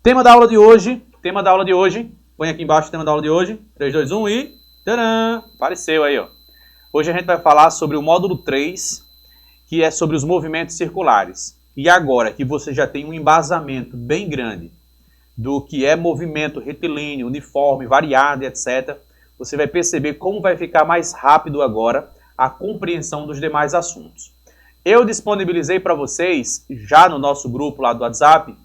Tema da aula de hoje. Põe aqui embaixo o tema da aula de hoje. 3, 2, 1 e... Tcharam! Apareceu aí, ó. Hoje a gente vai falar sobre o módulo 3, que é sobre os movimentos circulares. E agora que você já tem um embasamento bem grande do que é movimento retilíneo, uniforme, variado, etc., você vai perceber como vai ficar mais rápido agora a compreensão dos demais assuntos. Eu disponibilizei para vocês, já no nosso grupo lá do WhatsApp,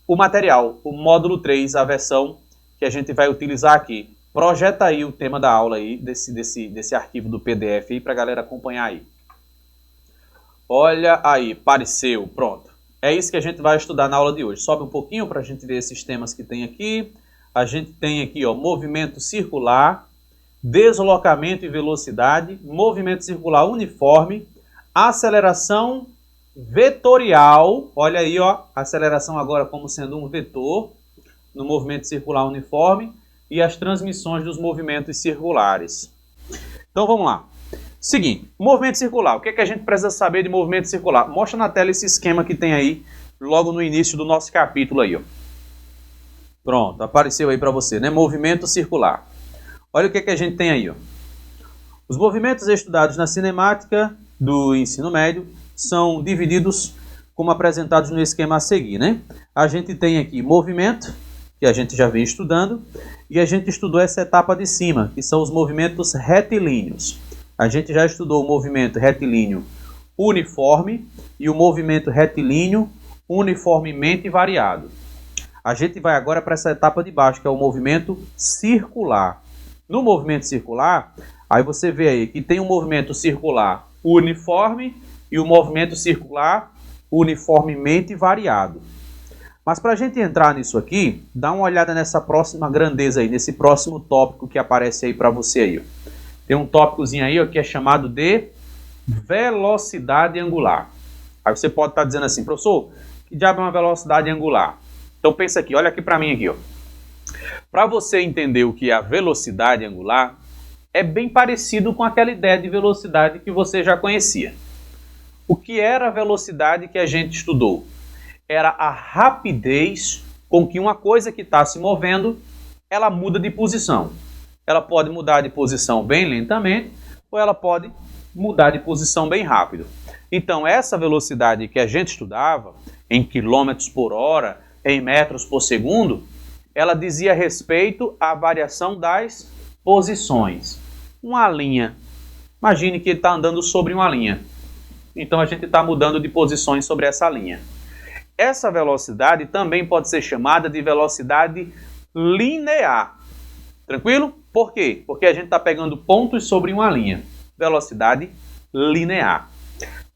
o material, o módulo 3, a versão que a gente vai utilizar aqui. Projeta aí o tema da aula aí, desse arquivo do PDF aí, para a galera acompanhar aí. Olha aí, apareceu, pronto. É isso que a gente vai estudar na aula de hoje. Sobe um pouquinho para a gente ver esses temas que tem aqui. A gente tem aqui, ó, movimento circular, deslocamento e velocidade, movimento circular uniforme, aceleração vetorial. Olha aí, ó, aceleração agora como sendo um vetor no movimento circular uniforme e as transmissões dos movimentos circulares. Então vamos lá. Seguinte, movimento circular. O que é que a gente precisa saber de movimento circular? Mostra na tela esse esquema que tem aí logo no início do nosso capítulo aí, ó. Pronto, apareceu aí para você, né? Movimento circular. Olha o que é que a gente tem aí, ó. Os movimentos estudados na cinemática do ensino médio são divididos como apresentados no esquema a seguir, né? A gente tem aqui movimento, que a gente já vem estudando, e a gente estudou essa etapa de cima, que são os movimentos retilíneos. A gente já estudou o movimento retilíneo uniforme e o movimento retilíneo uniformemente variado. A gente vai agora para essa etapa de baixo, que é o movimento circular. No movimento circular, aí você vê aí que tem um movimento circular uniforme e o movimento circular uniformemente variado. Mas para a gente entrar nisso aqui, dá uma olhada nessa próxima grandeza aí, nesse próximo tópico que aparece aí para você aí, ó. Tem um tópicozinho aí, ó, que é chamado de velocidade angular. Aí você pode estar dizendo assim, professor, que diabo é uma velocidade angular? Então pensa aqui, olha aqui para mim aqui, ó. Para você entender o que é a velocidade angular, é bem parecido com aquela ideia de velocidade que você já conhecia. O que era a velocidade que a gente estudou? Era a rapidez com que uma coisa que está se movendo, ela muda de posição. Ela pode mudar de posição bem lentamente ou ela pode mudar de posição bem rápido. Então, essa velocidade que a gente estudava, em quilômetros por hora, em metros por segundo, ela dizia respeito à variação das posições. Uma linha. Imagine que ele está andando sobre uma linha. Então, a gente está mudando de posições sobre essa linha. Essa velocidade também pode ser chamada de velocidade linear. Tranquilo? Por quê? Porque a gente está pegando pontos sobre uma linha. Velocidade linear.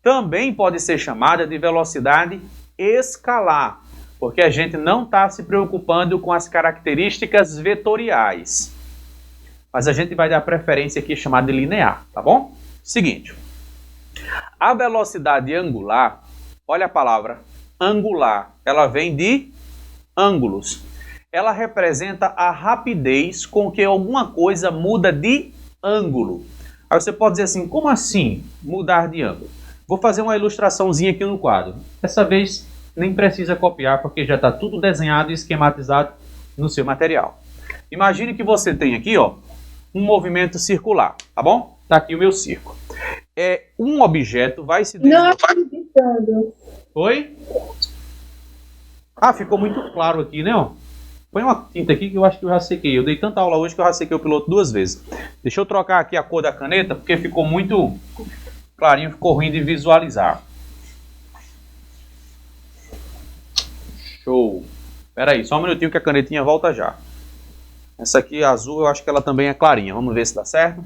Também pode ser chamada de velocidade escalar, porque a gente não está se preocupando com as características vetoriais. Mas a gente vai dar preferência aqui chamada de linear, tá bom? Seguinte. A velocidade angular, olha a palavra angular, ela vem de ângulos. Ela representa a rapidez com que alguma coisa muda de ângulo. Aí você pode dizer assim, como assim mudar de ângulo? Vou fazer uma ilustraçãozinha aqui no quadro. Dessa vez nem precisa copiar porque já está tudo desenhado e esquematizado no seu material. Imagine que você tem aqui, ó, um movimento circular, tá bom? Está aqui o meu círculo. Um objeto vai se deslocar... Não acreditando. Oi? Ah, ficou muito claro aqui, né? Ó? Põe uma tinta aqui que eu acho que eu já sequei. Eu dei tanta aula hoje que eu já sequei o piloto 2 vezes. Deixa eu trocar aqui a cor da caneta, porque ficou muito clarinho, ficou ruim de visualizar. Show. Espera aí, só um minutinho que a canetinha volta já. Essa aqui, azul, eu acho que ela também é clarinha. Vamos ver se dá certo.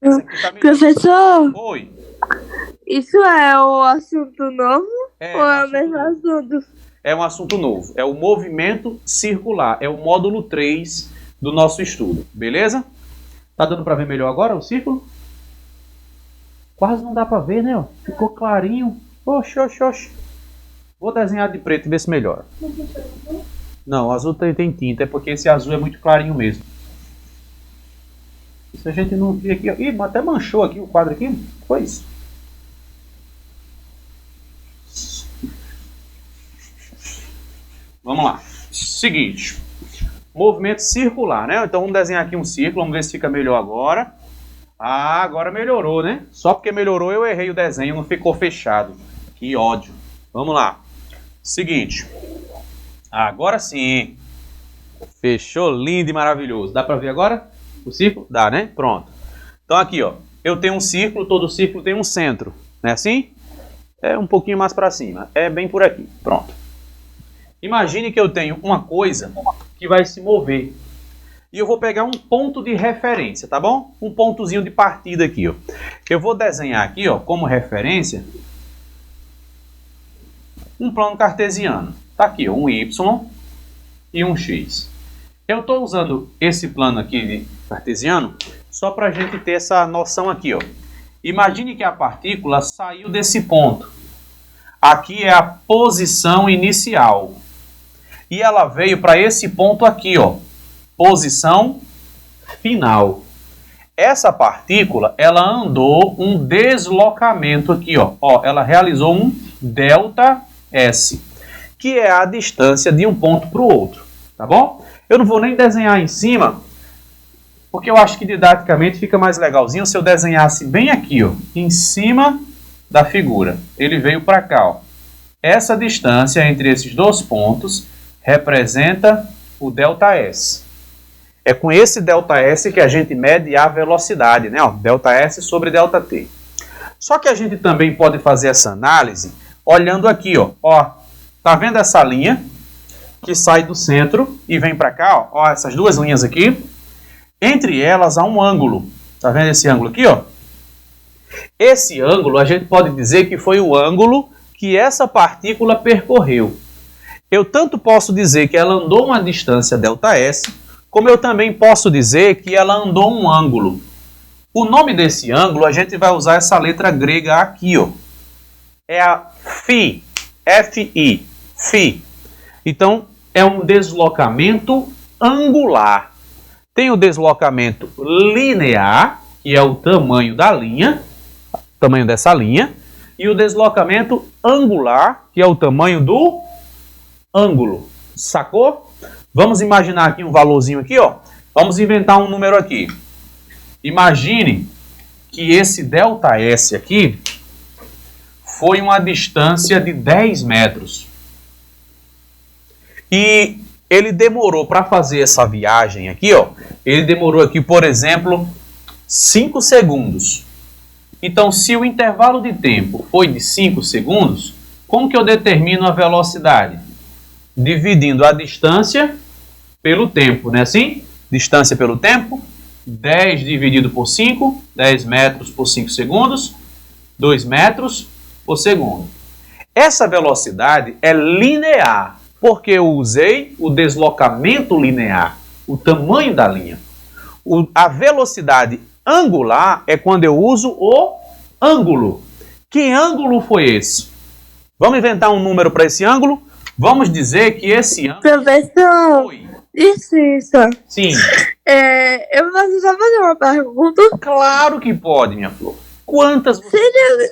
Essa aqui tá melhor. Professor, Oi. isso é o assunto novo ou é o assunto mesmo novo. assunto? É um assunto novo. É o movimento circular. É o módulo 3 do nosso estudo. Beleza? Tá dando para ver melhor agora o círculo? Quase não dá para ver, né? Ficou clarinho. Oxe, oxe, oxe. Vou desenhar de preto e ver se melhora. Não, o azul tem tinta. É porque esse azul é muito clarinho mesmo. Se a gente não vir aqui... Ih, até manchou aqui o quadro aqui. Foi isso. Vamos lá. Seguinte. Movimento circular, né? Então vamos desenhar aqui um círculo, vamos ver se fica melhor agora. Ah, agora melhorou, né? Só porque melhorou eu errei o desenho, não ficou fechado. Que ódio. Vamos lá. Seguinte. Agora sim. Fechou lindo e maravilhoso. Dá pra ver agora o círculo? Dá, né? Pronto. Então aqui, ó. Eu tenho um círculo, todo círculo tem um centro. Não é assim? É um pouquinho mais pra cima. É bem por aqui. Pronto. Imagine que eu tenho uma coisa que vai se mover. E eu vou pegar um ponto de referência, tá bom? Um pontozinho de partida aqui, ó. Eu vou desenhar aqui, ó, como referência, um plano cartesiano. Tá aqui, ó, um Y e um X. Eu estou usando esse plano aqui de cartesiano só para a gente ter essa noção aqui, ó. Imagine que a partícula saiu desse ponto. Aqui é a posição inicial. E ela veio para esse ponto aqui, ó. Posição final. Essa partícula, ela andou um deslocamento aqui, ó. Ela realizou um ΔS, que é a distância de um ponto para o outro, tá bom? Eu não vou nem desenhar em cima, porque eu acho que didaticamente fica mais legalzinho se eu desenhasse bem aqui, ó, em cima da figura. Ele veio para cá, ó. Essa distância entre esses dois pontos representa o ΔS. É com esse ΔS que a gente mede a velocidade, né? Ó, ΔS sobre ΔT. Só que a gente também pode fazer essa análise olhando aqui, ó. Tá vendo essa linha que sai do centro e vem para cá, ó? Essas duas linhas aqui. Entre elas há um ângulo. Tá vendo esse ângulo aqui, ó? Esse ângulo a gente pode dizer que foi o ângulo que essa partícula percorreu. Eu tanto posso dizer que ela andou uma distância ΔS, como eu também posso dizer que ela andou um ângulo. O nome desse ângulo, a gente vai usar essa letra grega aqui, ó. É a φ, F-I, φ. Então, é um deslocamento angular. Tem o deslocamento linear, que é o tamanho da linha, tamanho dessa linha, e o deslocamento angular, que é o tamanho do ângulo. Sacou? Vamos imaginar aqui um valorzinho aqui, ó. Vamos inventar um número aqui. Imagine que esse ΔS aqui foi uma distância de 10 metros. E ele demorou para fazer essa viagem aqui, ó. Ele demorou aqui, por exemplo, 5 segundos. Então, se o intervalo de tempo foi de 5 segundos, como que eu determino a velocidade? Dividindo a distância pelo tempo, né? Assim, distância pelo tempo, 10 dividido por 5, 10 metros por 5 segundos, 2 metros por segundo. Essa velocidade é linear, porque eu usei o deslocamento linear, o tamanho da linha. A velocidade angular é quando eu uso o ângulo. Que ângulo foi esse? Vamos inventar um número para esse ângulo? Vamos dizer que esse ângulo Professor, foi... licença. Sim. Eu posso só fazer uma pergunta? Claro que pode, minha flor. Quantas você Seria,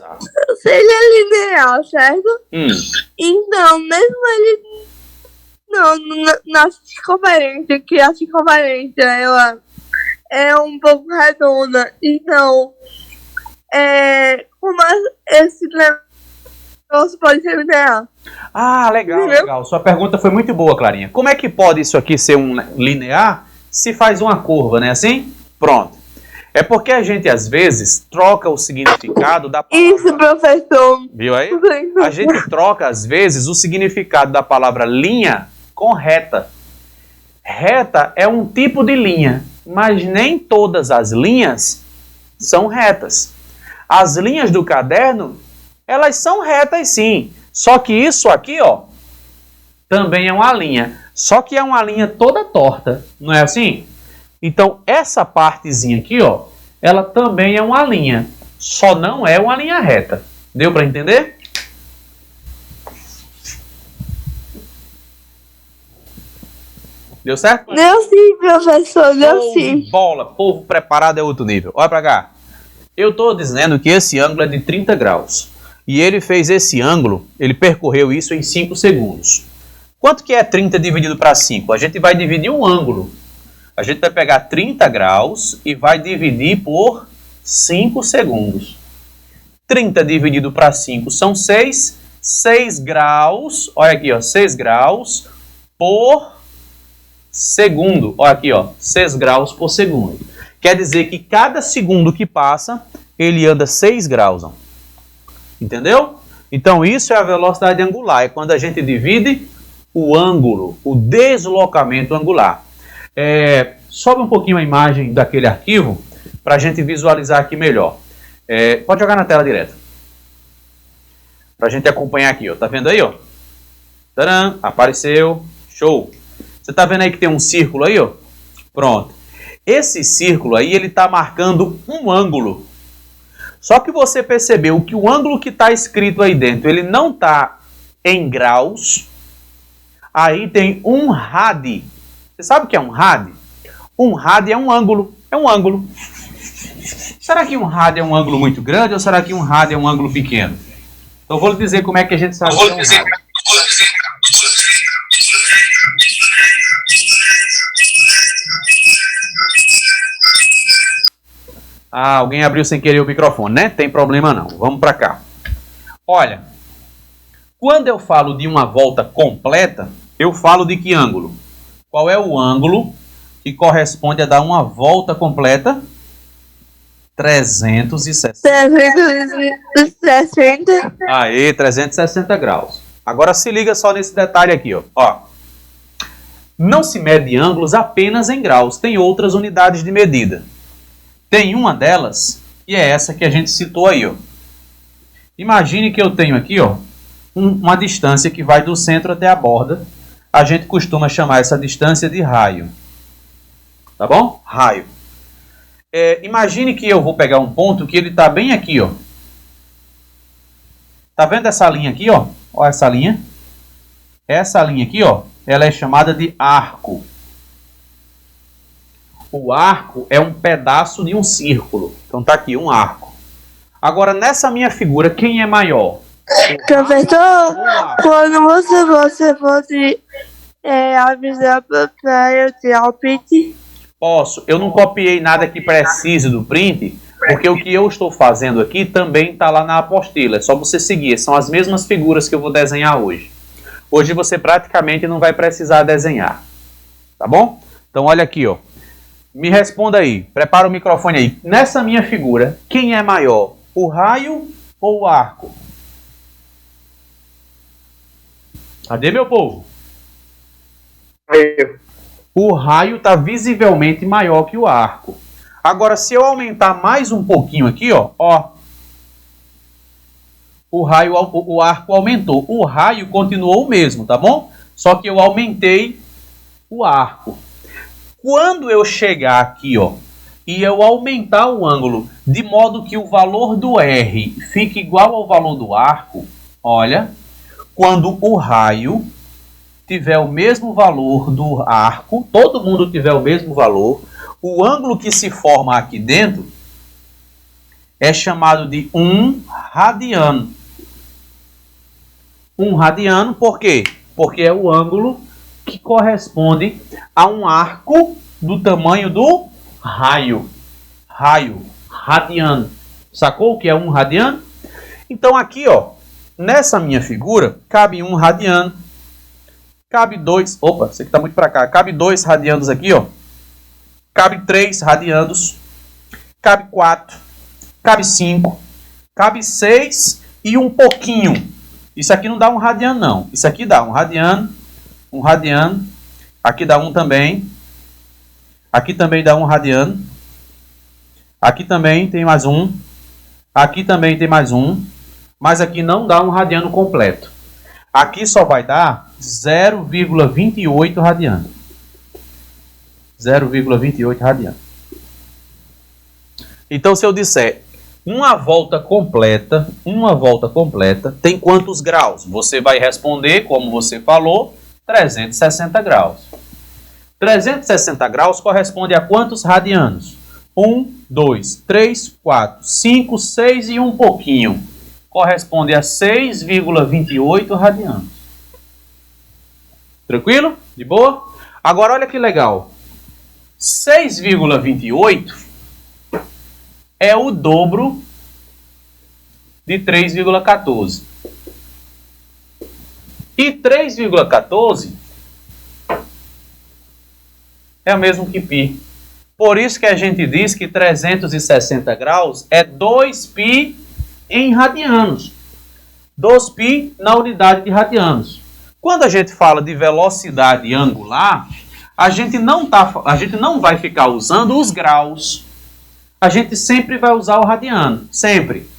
seria linear, certo? Então, mesmo ele... Não, na circunferência, que a circunferência, ela é um pouco redonda. Então, como esse negócio pode ser linear? Ah, legal, Entendeu? legal. Sua pergunta foi muito boa, Clarinha. Como é que pode isso aqui ser um linear se faz uma curva, né? Assim? Pronto. É porque a gente, às vezes, troca o significado da palavra... Isso, professor. Viu aí? A gente troca, às vezes, o significado da palavra linha com reta. Reta é um tipo de linha, mas nem todas as linhas são retas. As linhas do caderno, elas são retas sim. Só que isso aqui, ó, também é uma linha. Só que é uma linha toda torta, não é assim? Então, essa partezinha aqui, ó, ela também é uma linha. Só não é uma linha reta. Deu para entender? Deu certo? Deu sim, professor, deu Show sim. de bola. Povo preparado é outro nível. Olha para cá. Eu estou dizendo que esse ângulo é de 30 graus. E ele fez esse ângulo, ele percorreu isso em 5 segundos. Quanto que é 30 dividido para 5? A gente vai dividir um ângulo. A gente vai pegar 30 graus e vai dividir por 5 segundos. 30 dividido para 5 são 6. 6 graus, olha aqui, ó, 6 graus por segundo. Olha aqui, ó, 6 graus por segundo. Quer dizer que cada segundo que passa, ele anda 6 graus. Ó. Entendeu? Então isso é a velocidade angular. É quando a gente divide o ângulo, o deslocamento angular. Sobe um pouquinho a imagem daquele arquivo para a gente visualizar aqui melhor. Pode jogar na tela direto. Para a gente acompanhar aqui, ó. Tá vendo aí, ó? Tcharam, apareceu. Show. Você tá vendo aí que tem um círculo aí, ó? Pronto. Esse círculo aí, ele tá marcando um ângulo. Só que você percebeu que o ângulo que está escrito aí dentro, ele não tá em graus. Aí tem um rad. Você sabe o que é um rad? Um rad é um ângulo. É um ângulo. Será que um rad é um ângulo muito grande ou será que um rad é um ângulo pequeno? Então eu vou lhe dizer como é que a gente sabe que é um rad. Alguém abriu sem querer o microfone, né? Tem problema não. Vamos para cá. Olha, quando eu falo de uma volta completa, eu falo de que ângulo? Qual é o ângulo que corresponde a dar uma volta completa? 360. 360. Aê, 360 graus. Agora se liga só nesse detalhe aqui, ó. Não se mede ângulos apenas em graus, tem outras unidades de medida. Tem uma delas, que é essa que a gente citou aí, ó. Imagine que eu tenho aqui, ó, uma distância que vai do centro até a borda. A gente costuma chamar essa distância de raio. Tá bom? Raio. Imagine que eu vou pegar um ponto que ele está bem aqui, ó. Tá vendo essa linha aqui, ó? Olha essa linha. Essa linha aqui, ó, ela é chamada de arco. O arco é um pedaço de um círculo. Então tá aqui, um arco. Agora, nessa minha figura, quem é maior? Professor, quando você pode avisar para eu tirar o print? Posso. Eu não copiei nada que precise do print, porque o que eu estou fazendo aqui também está lá na apostila. É só você seguir. São as mesmas figuras que eu vou desenhar hoje. Hoje você praticamente não vai precisar desenhar. Tá bom? Então olha aqui, ó. Me responda aí. Prepara o microfone aí. Nessa minha figura, quem é maior? O raio ou o arco? Cadê meu povo? O raio está visivelmente maior que o arco. Agora, se eu aumentar mais um pouquinho aqui, ó, o arco aumentou. O raio continuou o mesmo, tá bom? Só que eu aumentei o arco. Quando eu chegar aqui, ó, e eu aumentar o ângulo de modo que o valor do R fique igual ao valor do arco, olha, quando o raio tiver o mesmo valor do arco, todo mundo tiver o mesmo valor, o ângulo que se forma aqui dentro é chamado de 1 radiano. 1 radiano, por quê? Porque é o ângulo que corresponde a um arco do tamanho do raio. Raio, radiano. Sacou o que é 1 radiano? Então aqui, ó, nessa minha figura, cabe 1 radiano. Cabe 2, opa, esse aqui tá muito para cá. Cabe 2 radianos aqui, ó. Cabe 3 radianos. Cabe 4. Cabe 5. Cabe 6 e um pouquinho. Isso aqui não dá 1 radiano, não. Isso aqui dá 1 radiano. 1 radiano. Aqui dá 1 também. Aqui também dá 1 radiano. Aqui também tem mais 1. Aqui também tem mais 1. Mas aqui não dá 1 radiano completo. Aqui só vai dar 0,28 radiano. 0,28 radiano. Então, se eu disser uma volta completa tem quantos graus? Você vai responder, como você falou, 360 graus. 360 graus corresponde a quantos radianos? 1, 2, 3, 4, 5, 6 e um pouquinho. – 6,28 radianos. Tranquilo? De boa? Agora olha que legal. 6,28 é o dobro de 3,14. E 3,14 é o mesmo que π. Por isso que a gente diz que 360 graus é 2π em radianos. 2π na unidade de radianos. Quando a gente fala de velocidade angular, a gente não vai ficar usando os graus. A gente sempre vai usar o radiano. Sempre.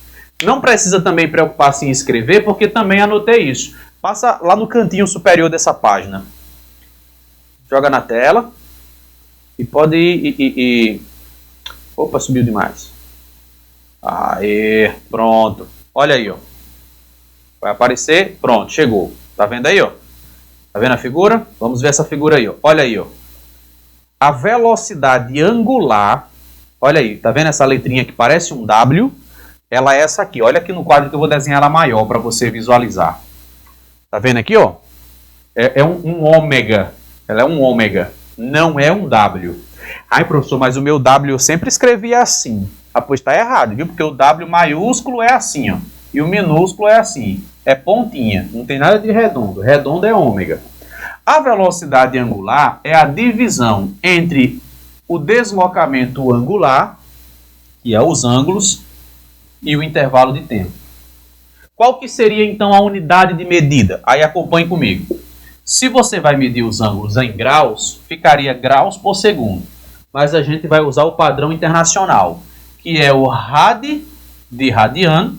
Não precisa também preocupar-se em escrever, porque também anotei isso. Passa lá no cantinho superior dessa página. Joga na tela. E pode ir. Opa, subiu demais. Aê, pronto. Olha aí, ó. Vai aparecer. Pronto, chegou. Tá vendo aí, ó? Tá vendo a figura? Vamos ver essa figura aí, ó. Olha aí, ó. A velocidade angular. Olha aí, tá vendo essa letrinha que parece um W? Ela é essa aqui. Olha aqui no quadro que eu vou desenhar ela maior para você visualizar. Tá vendo aqui, ó? É um ômega. Ela é um ômega. Não é um W. Ai, professor, mas o meu W eu sempre escrevia assim. Ah, pois tá errado, viu? Porque o W maiúsculo é assim, ó. E o minúsculo é assim. É pontinha. Não tem nada de redondo. Redondo é ômega. A velocidade angular é a divisão entre o deslocamento angular, que é os ângulos, e o intervalo de tempo. Qual que seria, então, a unidade de medida? Aí acompanhe comigo. Se você vai medir os ângulos em graus, ficaria graus por segundo. Mas a gente vai usar o padrão internacional, que é o rad de radiano,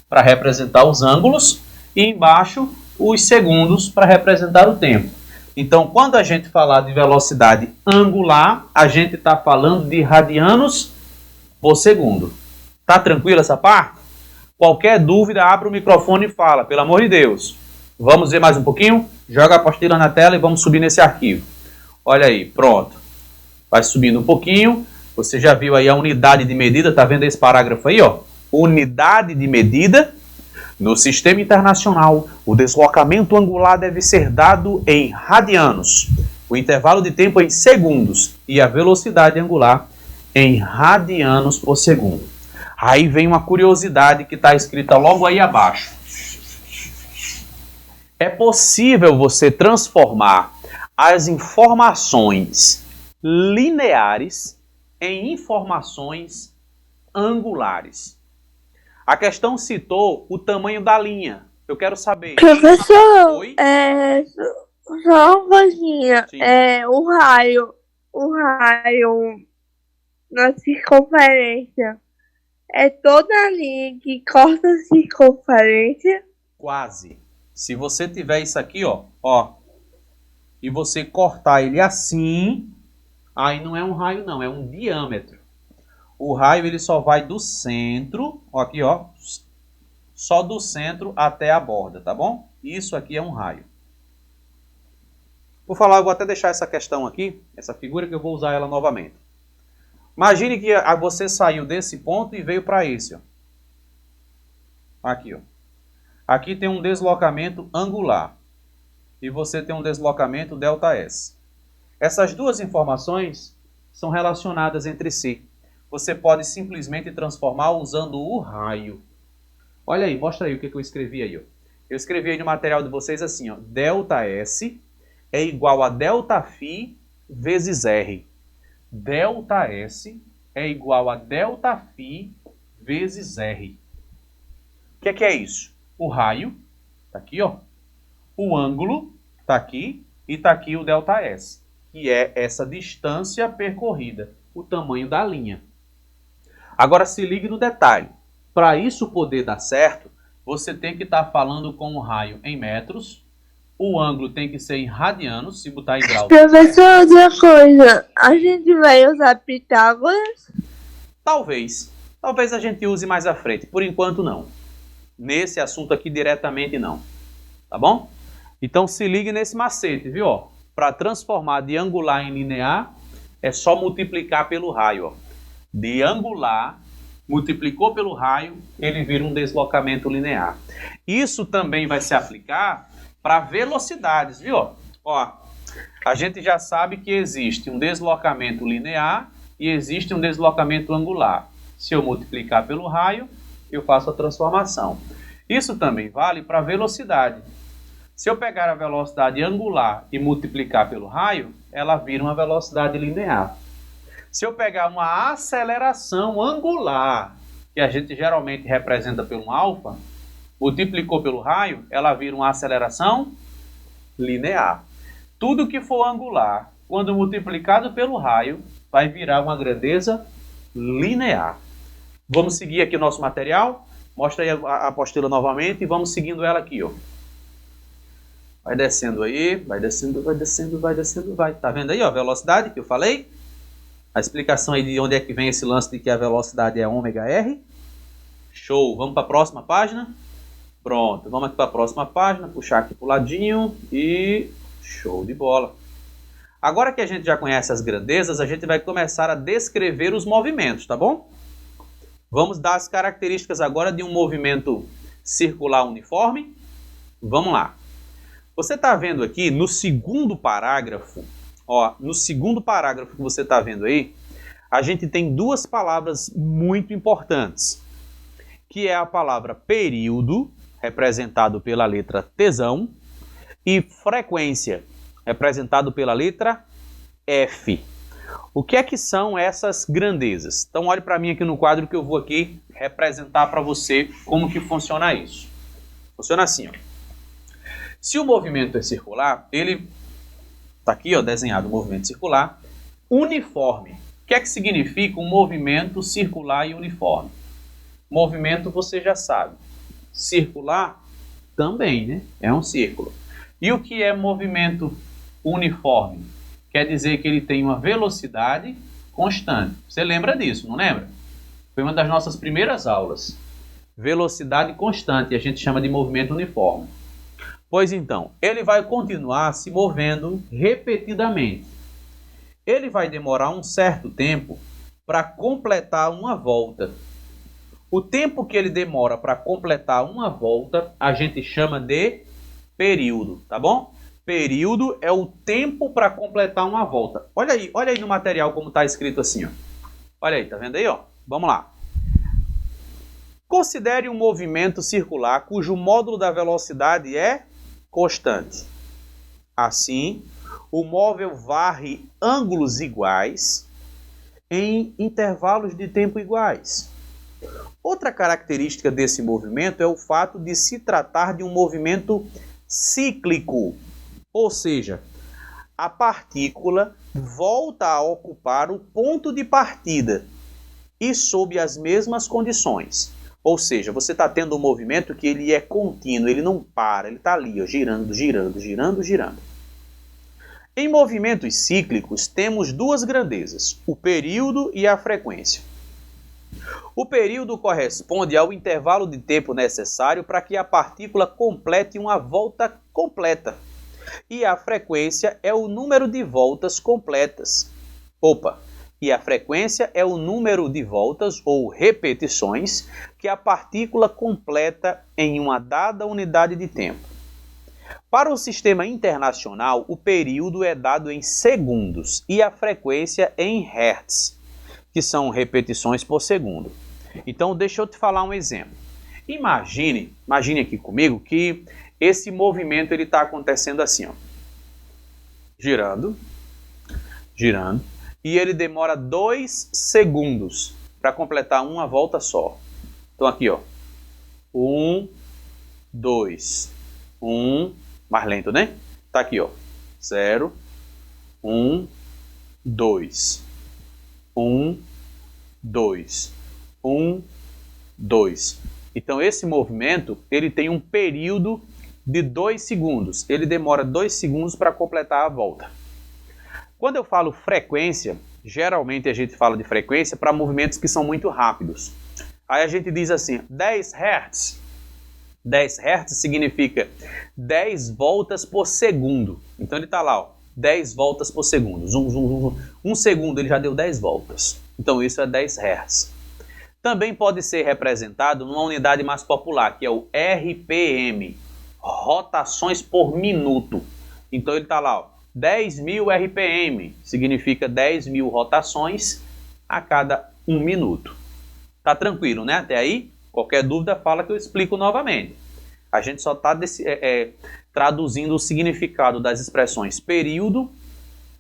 para representar os ângulos, e embaixo os segundos para representar o tempo. Então, quando a gente falar de velocidade angular, a gente está falando de radianos por segundo. Tá tranquilo essa parte? Qualquer dúvida, abre o microfone e fala, pelo amor de Deus. Vamos ver mais um pouquinho? Joga a apostila na tela e vamos subir nesse arquivo. Olha aí, pronto. Vai subindo um pouquinho. Você já viu aí a unidade de medida, tá vendo esse parágrafo aí, ó? Unidade de medida. No sistema internacional, o deslocamento angular deve ser dado em radianos, o intervalo de tempo em segundos e a velocidade angular em radianos por segundo. Aí vem uma curiosidade que está escrita logo aí abaixo. É possível você transformar as informações lineares em informações angulares. A questão citou o tamanho da linha. Eu quero saber. Professor, Oi? só uma coisinha. Sim. O raio na circunferência é toda a linha que corta a circunferência? Quase. Se você tiver isso aqui, ó, e você cortar ele assim, aí não é um raio não, é um diâmetro. O raio ele só vai do centro, ó, aqui, ó, só do centro até a borda, tá bom? Isso aqui é um raio. Por falar, eu vou até deixar essa questão aqui, essa figura que eu vou usar ela novamente. Imagine que você saiu desse ponto e veio para esse, ó. Aqui, ó. Aqui tem um deslocamento angular e você tem um deslocamento ΔS. Essas duas informações são relacionadas entre si. Você pode simplesmente transformar usando o raio. Olha aí, mostra aí o que eu escrevi aí, ó. Eu escrevi aí no material de vocês assim, ó, ΔS é igual a ΔΦ vezes R. ΔS é igual a ΔΦ vezes R. O que é isso? O raio, tá aqui, ó. O ângulo, tá aqui. E tá aqui o ΔS, que é essa distância percorrida, o tamanho da linha. Agora se ligue no detalhe. Para isso poder dar certo, você tem que estar falando com o raio em metros. O ângulo tem que ser em radianos, se botar em graus. Professor, outra coisa. A gente vai usar Pitágoras? Talvez. Talvez a gente use mais à frente. Por enquanto, não. Nesse assunto aqui, diretamente, não. Tá bom? Então, se ligue nesse macete, viu? Para transformar de angular em linear, é só multiplicar pelo raio. Ó. De angular, multiplicou pelo raio, ele vira um deslocamento linear. Isso também vai se aplicar para velocidades, viu? Ó, a gente já sabe que existe um deslocamento linear e existe um deslocamento angular. Se eu multiplicar pelo raio, eu faço a transformação. Isso também vale para a velocidade. Se eu pegar a velocidade angular e multiplicar pelo raio, ela vira uma velocidade linear. Se eu pegar uma aceleração angular, que a gente geralmente representa pelo alfa, multiplicou pelo raio, ela vira uma aceleração linear. Tudo que for angular, quando multiplicado pelo raio, vai virar uma grandeza linear. Vamos seguir aqui o nosso material? Mostra aí a apostila novamente e vamos seguindo ela aqui, ó. Vai descendo aí, vai descendo, vai descendo, vai descendo, vai. Tá vendo aí, ó, a velocidade que eu falei? A explicação aí de onde é que vem esse lance de que a velocidade é ômega-r. Show! Vamos para a próxima página? Pronto, vamos aqui para a próxima página, puxar aqui para o ladinho e show de bola. Agora que a gente já conhece as grandezas, a gente vai começar a descrever os movimentos, tá bom? Vamos dar as características agora de um movimento circular uniforme. Vamos lá. Você está vendo aqui no segundo parágrafo, ó, no segundo parágrafo que você está vendo aí, a gente tem duas palavras muito importantes, que é a palavra período, representado pela letra Tzão, e frequência, representado pela letra F. O que é que são essas grandezas? Então olhe para mim aqui no quadro que eu vou aqui representar para você como que funciona isso. Funciona assim, ó. Se o movimento é circular, ele está aqui, ó, desenhado o movimento circular, uniforme. O que é que significa um movimento circular e uniforme? Movimento você já sabe. Circular também, né? É um círculo. E o que é movimento uniforme? Quer dizer que ele tem uma velocidade constante. Você lembra disso, não lembra? Foi uma das nossas primeiras aulas. Velocidade constante, a gente chama de movimento uniforme. Pois então, ele vai continuar se movendo repetidamente. Ele vai demorar um certo tempo para completar uma volta. O tempo que ele demora para completar uma volta, a gente chama de período, tá bom? Período é o tempo para completar uma volta. Olha aí no material como está escrito assim, ó. Olha aí, tá vendo aí, ó? Vamos lá. Considere um movimento circular cujo módulo da velocidade é constante. Assim, o móvel varre ângulos iguais em intervalos de tempo iguais. Outra característica desse movimento é o fato de se tratar de um movimento cíclico, ou seja, a partícula volta a ocupar o ponto de partida e sob as mesmas condições. Ou seja, você está tendo um movimento que ele é contínuo, ele não para, ele está ali, ó, girando, girando, girando, girando. Em movimentos cíclicos, temos duas grandezas, o período e a frequência. O período corresponde ao intervalo de tempo necessário para que a partícula complete uma volta completa. E a frequência é o número de voltas completas. E a frequência é o número de voltas ou repetições que a partícula completa em uma dada unidade de tempo. Para o sistema internacional, o período é dado em segundos e a frequência em hertz, que são repetições por segundo. Então, deixa eu te falar um exemplo. Imagine aqui comigo que esse movimento está acontecendo assim, ó, girando, girando, e ele demora 2 segundos para completar uma volta só. Então aqui, ó, 1, 2, 1, mais lento, né? Tá aqui, ó, 0, 1, 2, 1, 2, 1, 2. Então esse movimento, ele tem um período de 2 segundos. Ele demora 2 segundos para completar a volta. Quando eu falo frequência, geralmente a gente fala de frequência para movimentos que são muito rápidos. Aí a gente diz assim, 10 Hz. 10 Hz significa 10 voltas por segundo. Então ele está lá, ó, 10 voltas por segundo. Zum, zum, zum, zum. Um segundo ele já deu 10 voltas. Então isso é 10 Hz. Também pode ser representado numa unidade mais popular, que é o RPM, rotações por minuto. Então ele está lá, ó, 10.000 RPM, significa 10.000 rotações a cada 1 minuto. Tá tranquilo, né? Até aí? Qualquer dúvida, fala que eu explico novamente. A gente só está traduzindo o significado das expressões período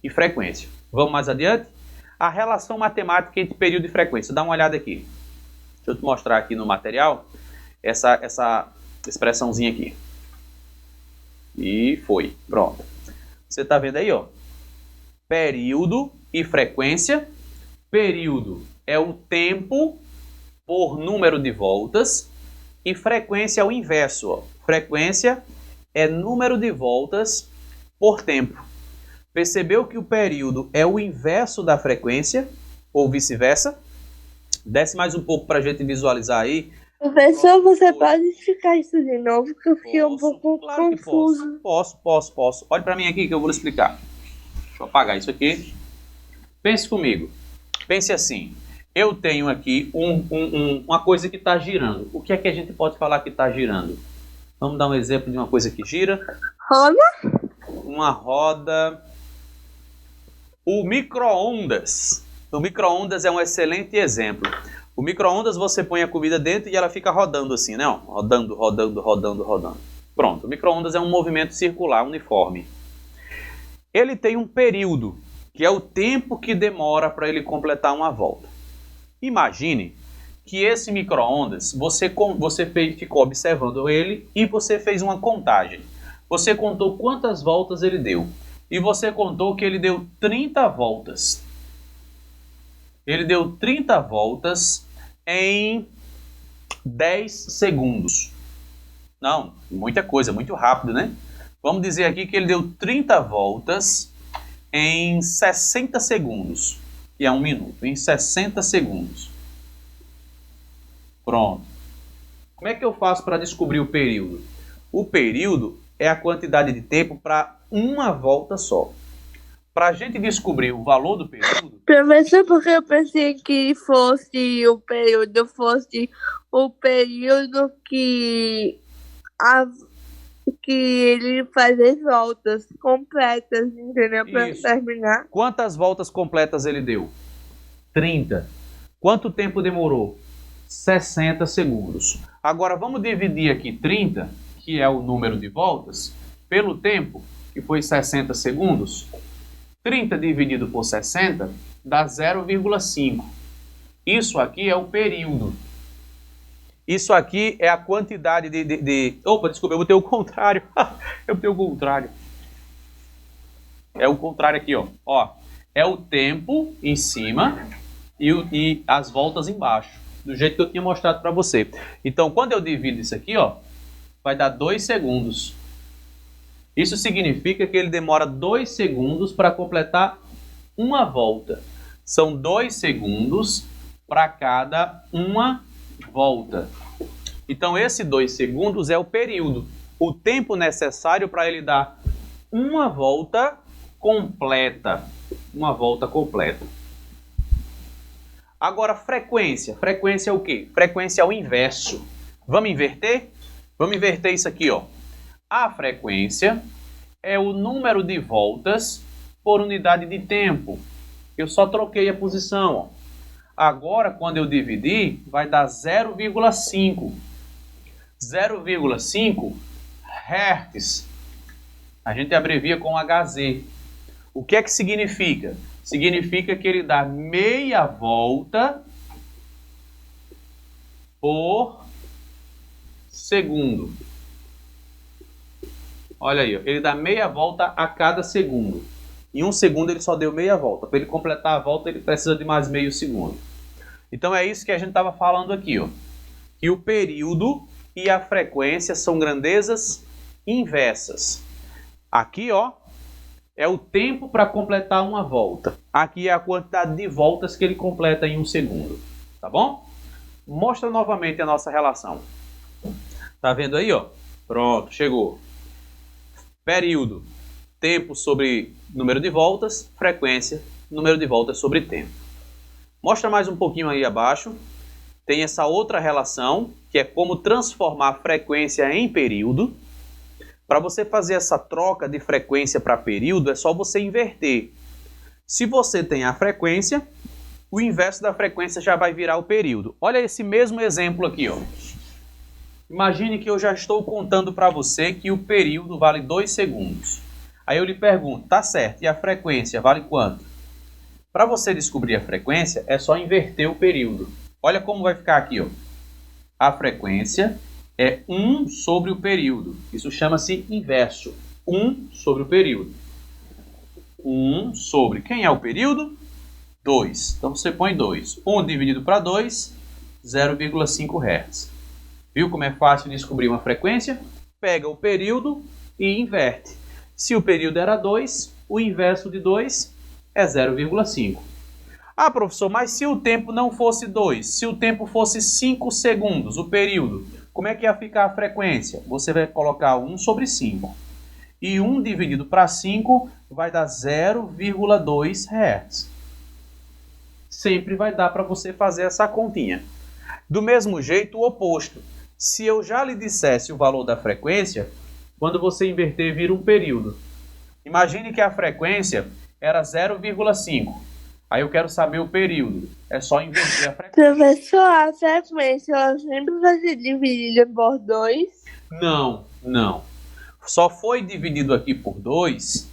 e frequência. Vamos mais adiante? A relação matemática entre período e frequência. Dá uma olhada aqui. Deixa eu te mostrar aqui no material essa expressãozinha aqui. E foi. Pronto. Você está vendo aí, ó? Período e frequência. Período é o tempo por número de voltas e frequência é o inverso, ó. Frequência é número de voltas por tempo. Percebeu que o período é o inverso da frequência ou vice-versa? Desce mais um pouco para a gente visualizar aí. Professor, você pode explicar isso de novo, que eu fiquei um pouco claro confuso. Que posso. Olhe para mim aqui que eu vou lhe explicar. Deixa eu apagar isso aqui. Pense comigo. Pense assim. Eu tenho aqui uma coisa que está girando. O que é que a gente pode falar que está girando? Vamos dar um exemplo de uma coisa que gira. Roda? Uma roda. O micro-ondas. O micro-ondas é um excelente exemplo. O micro-ondas você põe a comida dentro e ela fica rodando assim, né? Rodando. Pronto, o micro-ondas é um movimento circular uniforme. Ele tem um período, que é o tempo que demora para ele completar uma volta. Imagine que esse micro-ondas, você ficou observando ele e você fez uma contagem. Você contou quantas voltas ele deu. E você contou que ele deu 30 voltas. Ele deu 30 voltas em 10 segundos. Não, muita coisa, muito rápido, né? Vamos dizer aqui que ele deu 30 voltas em 60 segundos. Que é 1 minuto. Em 60 segundos. Pronto. Como é que eu faço para descobrir o período? O período é a quantidade de tempo para uma volta só. Para a gente descobrir o valor do período... Professor, porque eu pensei que o período que ele faz as voltas completas, entendeu? Para terminar. Quantas voltas completas ele deu? 30. Quanto tempo demorou? 60 segundos. Agora vamos dividir aqui 30, que é o número de voltas, pelo tempo, que foi 60 segundos. 30 dividido por 60 dá 0,5. Isso aqui é o período. Isso aqui é a quantidade Opa, desculpa, eu botei o contrário. Eu botei o contrário. É o contrário aqui, ó. É o tempo em cima e as voltas embaixo. Do jeito que eu tinha mostrado para você. Então, quando eu divido isso aqui, ó, vai dar 2 segundos. Isso significa que ele demora 2 segundos para completar uma volta. São 2 segundos para cada uma volta. Então, esse 2 segundos é o período. O tempo necessário para ele dar uma volta completa. Uma volta completa. Agora, frequência. Frequência é o quê? Frequência é o inverso. Vamos inverter? Vamos inverter isso aqui, ó. A frequência é o número de voltas por unidade de tempo. Eu só troquei a posição, ó. Agora, quando eu dividir, vai dar 0,5. 0,5 Hz. A gente abrevia com Hz. O que é que significa? Significa que ele dá meia volta por segundo. Olha aí, ó. Ele dá meia volta a cada segundo. Em 1 segundo ele só deu meia volta. Para ele completar a volta, ele precisa de mais meio segundo. Então é isso que a gente estava falando aqui, ó. Que o período e a frequência são grandezas inversas. Aqui, ó, é o tempo para completar uma volta. Aqui é a quantidade de voltas que ele completa em 1 segundo. Tá bom? Mostra novamente a nossa relação. Tá vendo aí, ó? Pronto, chegou. Período, tempo sobre número de voltas. Frequência, número de voltas sobre tempo. Mostra mais um pouquinho aí abaixo. Tem essa outra relação, que é como transformar frequência em período. Para você fazer essa troca de frequência para período, é só você inverter. Se você tem a frequência, o inverso da frequência já vai virar o período. Olha esse mesmo exemplo aqui, ó. Imagine que eu já estou contando para você que o período vale 2 segundos. Aí eu lhe pergunto, tá certo, e a frequência vale quanto? Para você descobrir a frequência, é só inverter o período. Olha como vai ficar aqui, ó. A frequência é 1 sobre o período. Isso chama-se inverso. 1 sobre o período. 1 sobre... Quem é o período? 2. Então você põe 2. 1 dividido para 2, 0,5 Hz. Viu como é fácil descobrir uma frequência? Pega o período e inverte. Se o período era 2, o inverso de 2 é 0,5. Ah, professor, mas se o tempo não fosse 2, se o tempo fosse 5 segundos, o período, como é que ia ficar a frequência? Você vai colocar 1 sobre 5. E 1 dividido para 5 vai dar 0,2 Hz. Sempre vai dar para você fazer essa continha. Do mesmo jeito, o oposto. Se eu já lhe dissesse o valor da frequência, quando você inverter, vira um período. Imagine que a frequência era 0,5. Aí eu quero saber o período. É só inverter a frequência. Professor, a frequência ela sempre vai ser dividida por 2? Não. Só foi dividido aqui por 2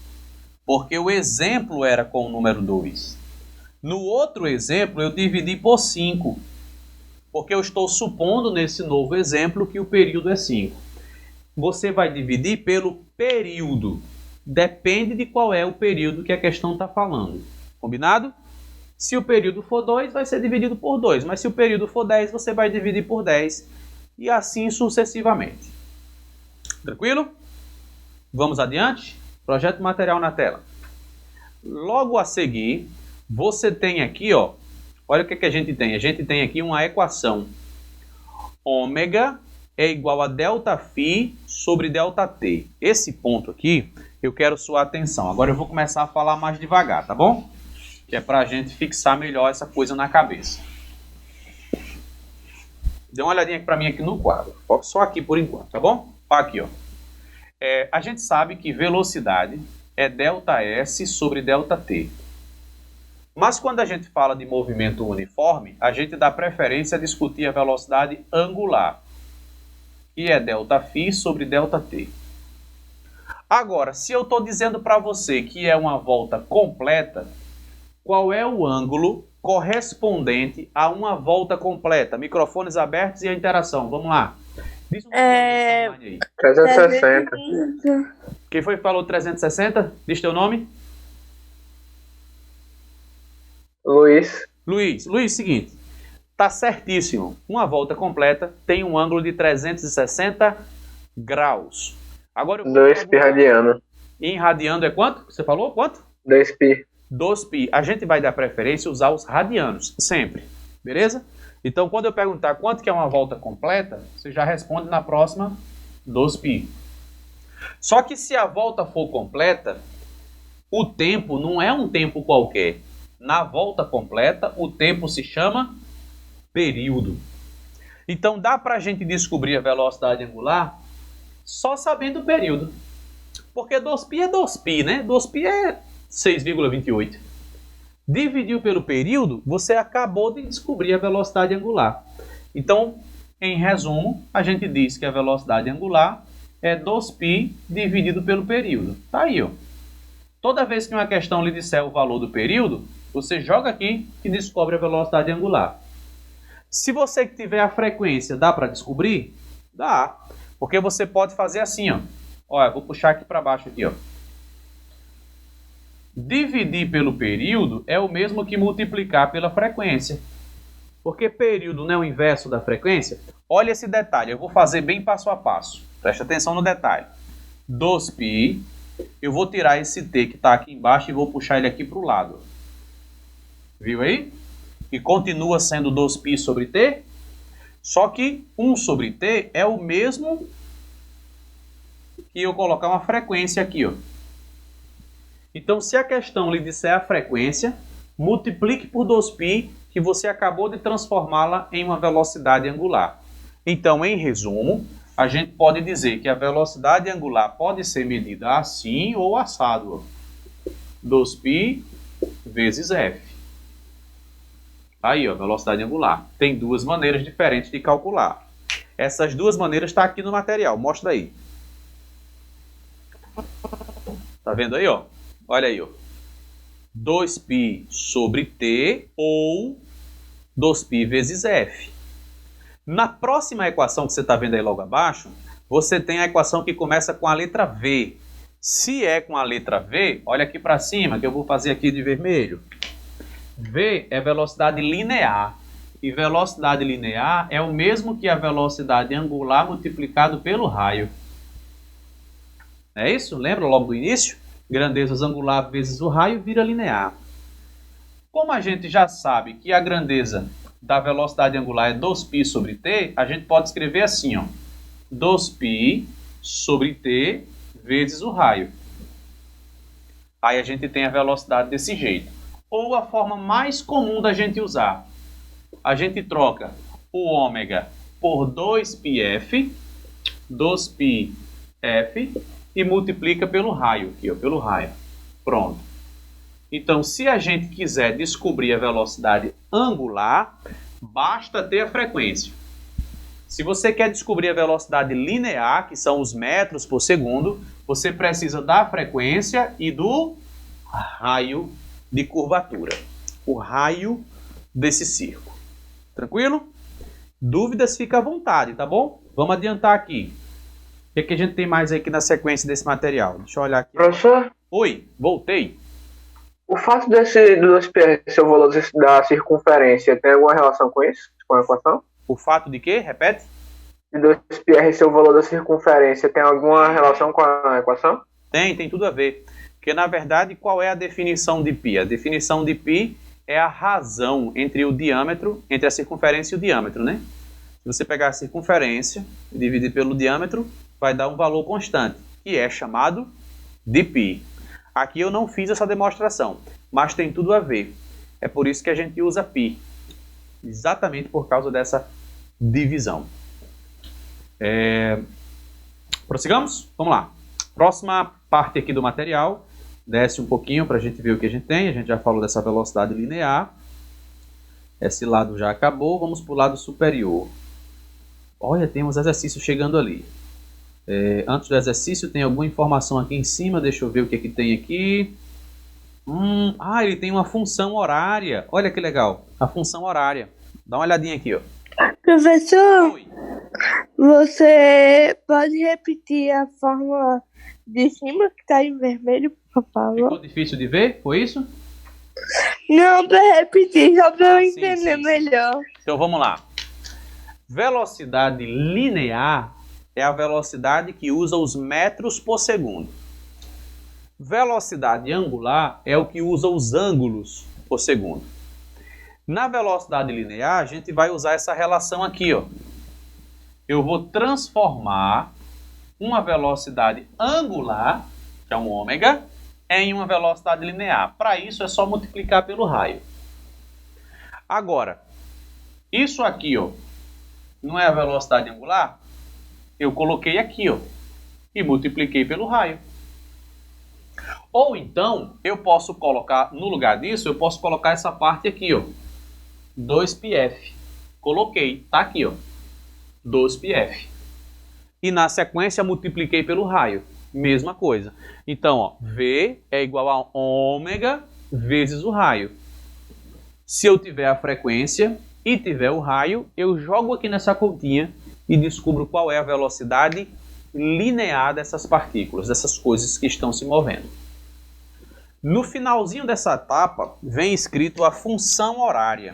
porque o exemplo era com o número 2. No outro exemplo, eu dividi por 5. Porque eu estou supondo nesse novo exemplo que o período é 5. Você vai dividir pelo período. Depende de qual é o período que a questão está falando. Combinado? Se o período for 2, vai ser dividido por 2. Mas se o período for 10, você vai dividir por 10. E assim sucessivamente. Tranquilo? Vamos adiante? Projeto material na tela. Logo a seguir, você tem aqui, ó. Olha o que a gente tem. A gente tem aqui uma equação. Ômega é igual a ΔΦ sobre ΔT. Esse ponto aqui, eu quero sua atenção. Agora eu vou começar a falar mais devagar, tá bom? Que é para a gente fixar melhor essa coisa na cabeça. Dê uma olhadinha para mim aqui no quadro. Foca só aqui por enquanto, tá bom? Aqui, ó. A gente sabe que velocidade é ΔS sobre ΔT. Mas quando a gente fala de movimento uniforme, a gente dá preferência a discutir a velocidade angular, que é ΔΦ sobre ΔT. Agora, se eu estou dizendo para você que é uma volta completa, qual é o ângulo correspondente a uma volta completa? Microfones abertos e a interação. Vamos lá. Diz um online aí. 360. Quem foi que falou 360? Diz teu nome. Luiz, seguinte, tá certíssimo. Uma volta completa tem um ângulo de 360 graus. Agora eu 2π radiano. Em radiano é quanto? Você falou quanto? 2π. 2π. A gente vai dar preferência a usar os radianos, sempre. Beleza? Então, quando eu perguntar quanto que é uma volta completa, você já responde na próxima 2π. Só que se a volta for completa, o tempo não é um tempo qualquer. Na volta completa, o tempo se chama período. Então, dá para a gente descobrir a velocidade angular só sabendo o período. Porque 2π é 2π, né? 2π é 6,28. Dividiu pelo período, você acabou de descobrir a velocidade angular. Então, em resumo, a gente diz que a velocidade angular é 2π dividido pelo período. Tá aí, ó. Toda vez que uma questão lhe disser o valor do período, você joga aqui e descobre a velocidade angular. Se você que tiver a frequência, dá para descobrir? Dá. Porque você pode fazer assim, ó. Olha, vou puxar aqui para baixo aqui, ó. Dividir pelo período é o mesmo que multiplicar pela frequência. Porque período não é o inverso da frequência? Olha esse detalhe, eu vou fazer bem passo a passo. Presta atenção no detalhe. 2π, eu vou tirar esse t que está aqui embaixo e vou puxar ele aqui para o lado. Viu aí? E continua sendo 2π sobre t. Só que 1 sobre t é o mesmo que eu colocar uma frequência aqui, ó. Então, se a questão lhe disser a frequência, multiplique por 2π, que você acabou de transformá-la em uma velocidade angular. Então, em resumo, a gente pode dizer que a velocidade angular pode ser medida assim ou assado. 2π vezes f. Aí, ó, velocidade angular. Tem duas maneiras diferentes de calcular. Essas duas maneiras estão aqui no material. Mostra aí. Tá vendo aí, ó? Olha aí, ó. 2π sobre t ou 2π vezes f. Na próxima equação que você está vendo aí logo abaixo, você tem a equação que começa com a letra V. Se é com a letra V, olha aqui para cima, que eu vou fazer aqui de vermelho. V é velocidade linear. E velocidade linear é o mesmo que a velocidade angular multiplicado pelo raio. É isso? Lembra logo do início? Grandezas angular vezes o raio vira linear. Como a gente já sabe que a grandeza da velocidade angular é 2π sobre t, a gente pode escrever assim, ó. 2π sobre t vezes o raio. Aí a gente tem a velocidade desse jeito. Ou a forma mais comum da gente usar. A gente troca o ômega por 2πf, 2πf, e multiplica pelo raio, aqui, ó, pelo raio. Pronto. Então, se a gente quiser descobrir a velocidade angular, basta ter a frequência. Se você quer descobrir a velocidade linear, que são os metros por segundo, você precisa da frequência e do raio de curvatura. O raio desse círculo. Tranquilo? Dúvidas, fica à vontade, tá bom? Vamos adiantar aqui. O que a gente tem mais aqui na sequência desse material? Deixa eu olhar aqui. Professor, Oi, voltei. o fato do 2πr ser o valor da circunferência tem alguma relação com isso? Com a equação? O fato de quê? Repete. De 2πr ser o valor da circunferência tem alguma relação com a equação? Tem tudo a ver. Porque, na verdade, qual é a definição de π? A definição de π é a razão entre o diâmetro, entre a circunferência e o diâmetro, né? Se você pegar a circunferência e dividir pelo diâmetro, vai dar um valor constante, que é chamado de π. Aqui eu não fiz essa demonstração, mas tem tudo a ver. É por isso que a gente usa π. Exatamente por causa dessa divisão. Prossigamos? Vamos lá. Próxima parte aqui do material. Desce um pouquinho para a gente ver o que a gente tem. A gente já falou dessa velocidade linear. Esse lado já acabou. Vamos para o lado superior. Olha, tem uns exercícios chegando ali. Antes do exercício, tem alguma informação aqui em cima. Deixa eu ver o que tem aqui. Ele tem uma função horária. Olha que legal. A função horária. Dá uma olhadinha aqui, ó. Professor, Oi. você pode repetir a fórmula de cima que tá em vermelho, por favor? Ficou difícil de ver? Foi isso? Não, pra repetir, só pra eu Sim, entender sim. melhor. Então vamos lá. Velocidade linear é a velocidade que usa os metros por segundo. Velocidade angular é o que usa os ângulos por segundo. Na velocidade linear, a gente vai usar essa relação aqui, ó. Eu vou transformar uma velocidade angular, que é um ômega, em uma velocidade linear. Para isso é só multiplicar pelo raio. Agora, isso aqui, ó, não é a velocidade angular? Eu coloquei aqui, ó, e multipliquei pelo raio. Ou então, eu posso colocar, no lugar disso, eu posso colocar essa parte aqui, ó, 2πf. Coloquei, tá aqui, ó, 2πf. E na sequência multipliquei pelo raio. Mesma coisa. Então, ó, V é igual a ômega vezes o raio. Se eu tiver a frequência e tiver o raio, eu jogo aqui nessa continha e descubro qual é a velocidade linear dessas partículas, dessas coisas que estão se movendo. No finalzinho dessa etapa, vem escrito a função horária.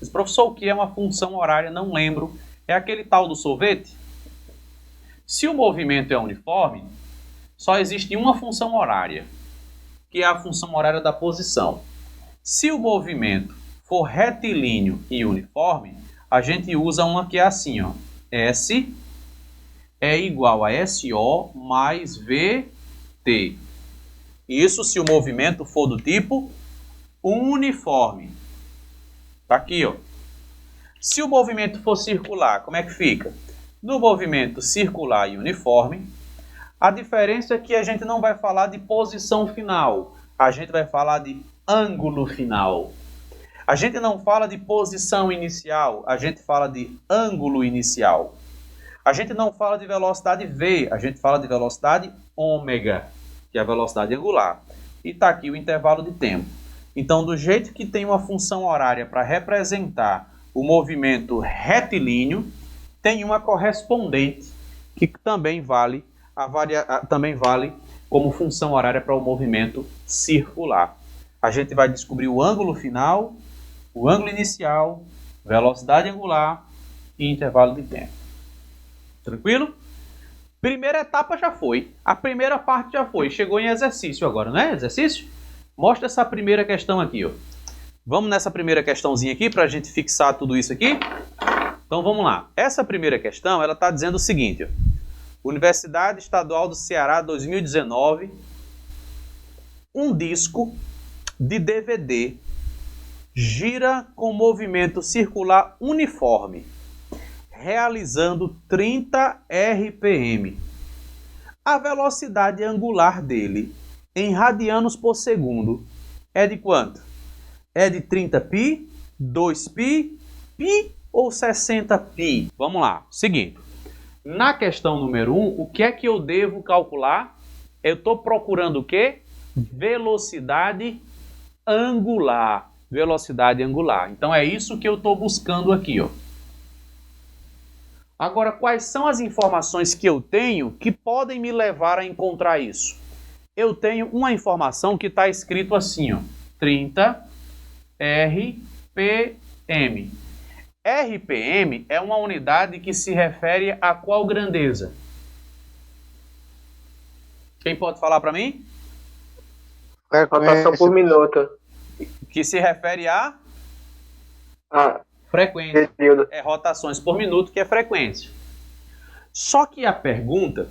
Mas, professor, o que é uma função horária? Não lembro. É aquele tal do sorvete? Se o movimento é uniforme, só existe uma função horária, que é a função horária da posição. Se o movimento for retilíneo e uniforme, a gente usa uma que é assim, ó. S é igual a SO mais VT. Isso se o movimento for do tipo uniforme. Tá aqui, ó. Se o movimento for circular, como é que fica? No movimento circular e uniforme, a diferença é que a gente não vai falar de posição final, a gente vai falar de ângulo final. A gente não fala de posição inicial, a gente fala de ângulo inicial. A gente não fala de velocidade v, a gente fala de velocidade ômega, que é a velocidade angular. E está aqui o intervalo de tempo. Então, do jeito que tem uma função horária para representar o movimento retilíneo, tem uma correspondente que também vale, também vale como função horária para o movimento circular. A gente vai descobrir o ângulo final, o ângulo inicial, velocidade angular e intervalo de tempo. Tranquilo? Primeira etapa já foi. A primeira parte já foi. Chegou em exercício agora, não é? Exercício? Mostra essa primeira questão aqui, ó. Vamos nessa primeira questãozinha aqui para a gente fixar tudo isso aqui? Então vamos lá. Essa primeira questão, ela está dizendo o seguinte, ó. Universidade Estadual do Ceará 2019, um disco de DVD gira com movimento circular uniforme, realizando 30 RPM. A velocidade angular dele, em radianos por segundo, é de quanto? É de 30 π, 2 π, π ou 60 π? Vamos lá, seguinte. Na questão número 1, o que é que eu devo calcular? Eu estou procurando o quê? Velocidade angular. Velocidade angular. Então é isso que eu estou buscando aqui, ó. Agora, quais são as informações que eu tenho que podem me levar a encontrar isso? Eu tenho uma informação que está escrito assim, ó, 30 RPM. RPM é uma unidade que se refere a qual grandeza? Quem pode falar para mim? Rotação por minuto. Que se refere a frequência. Período. É rotações por minuto, que é frequência. Só que a pergunta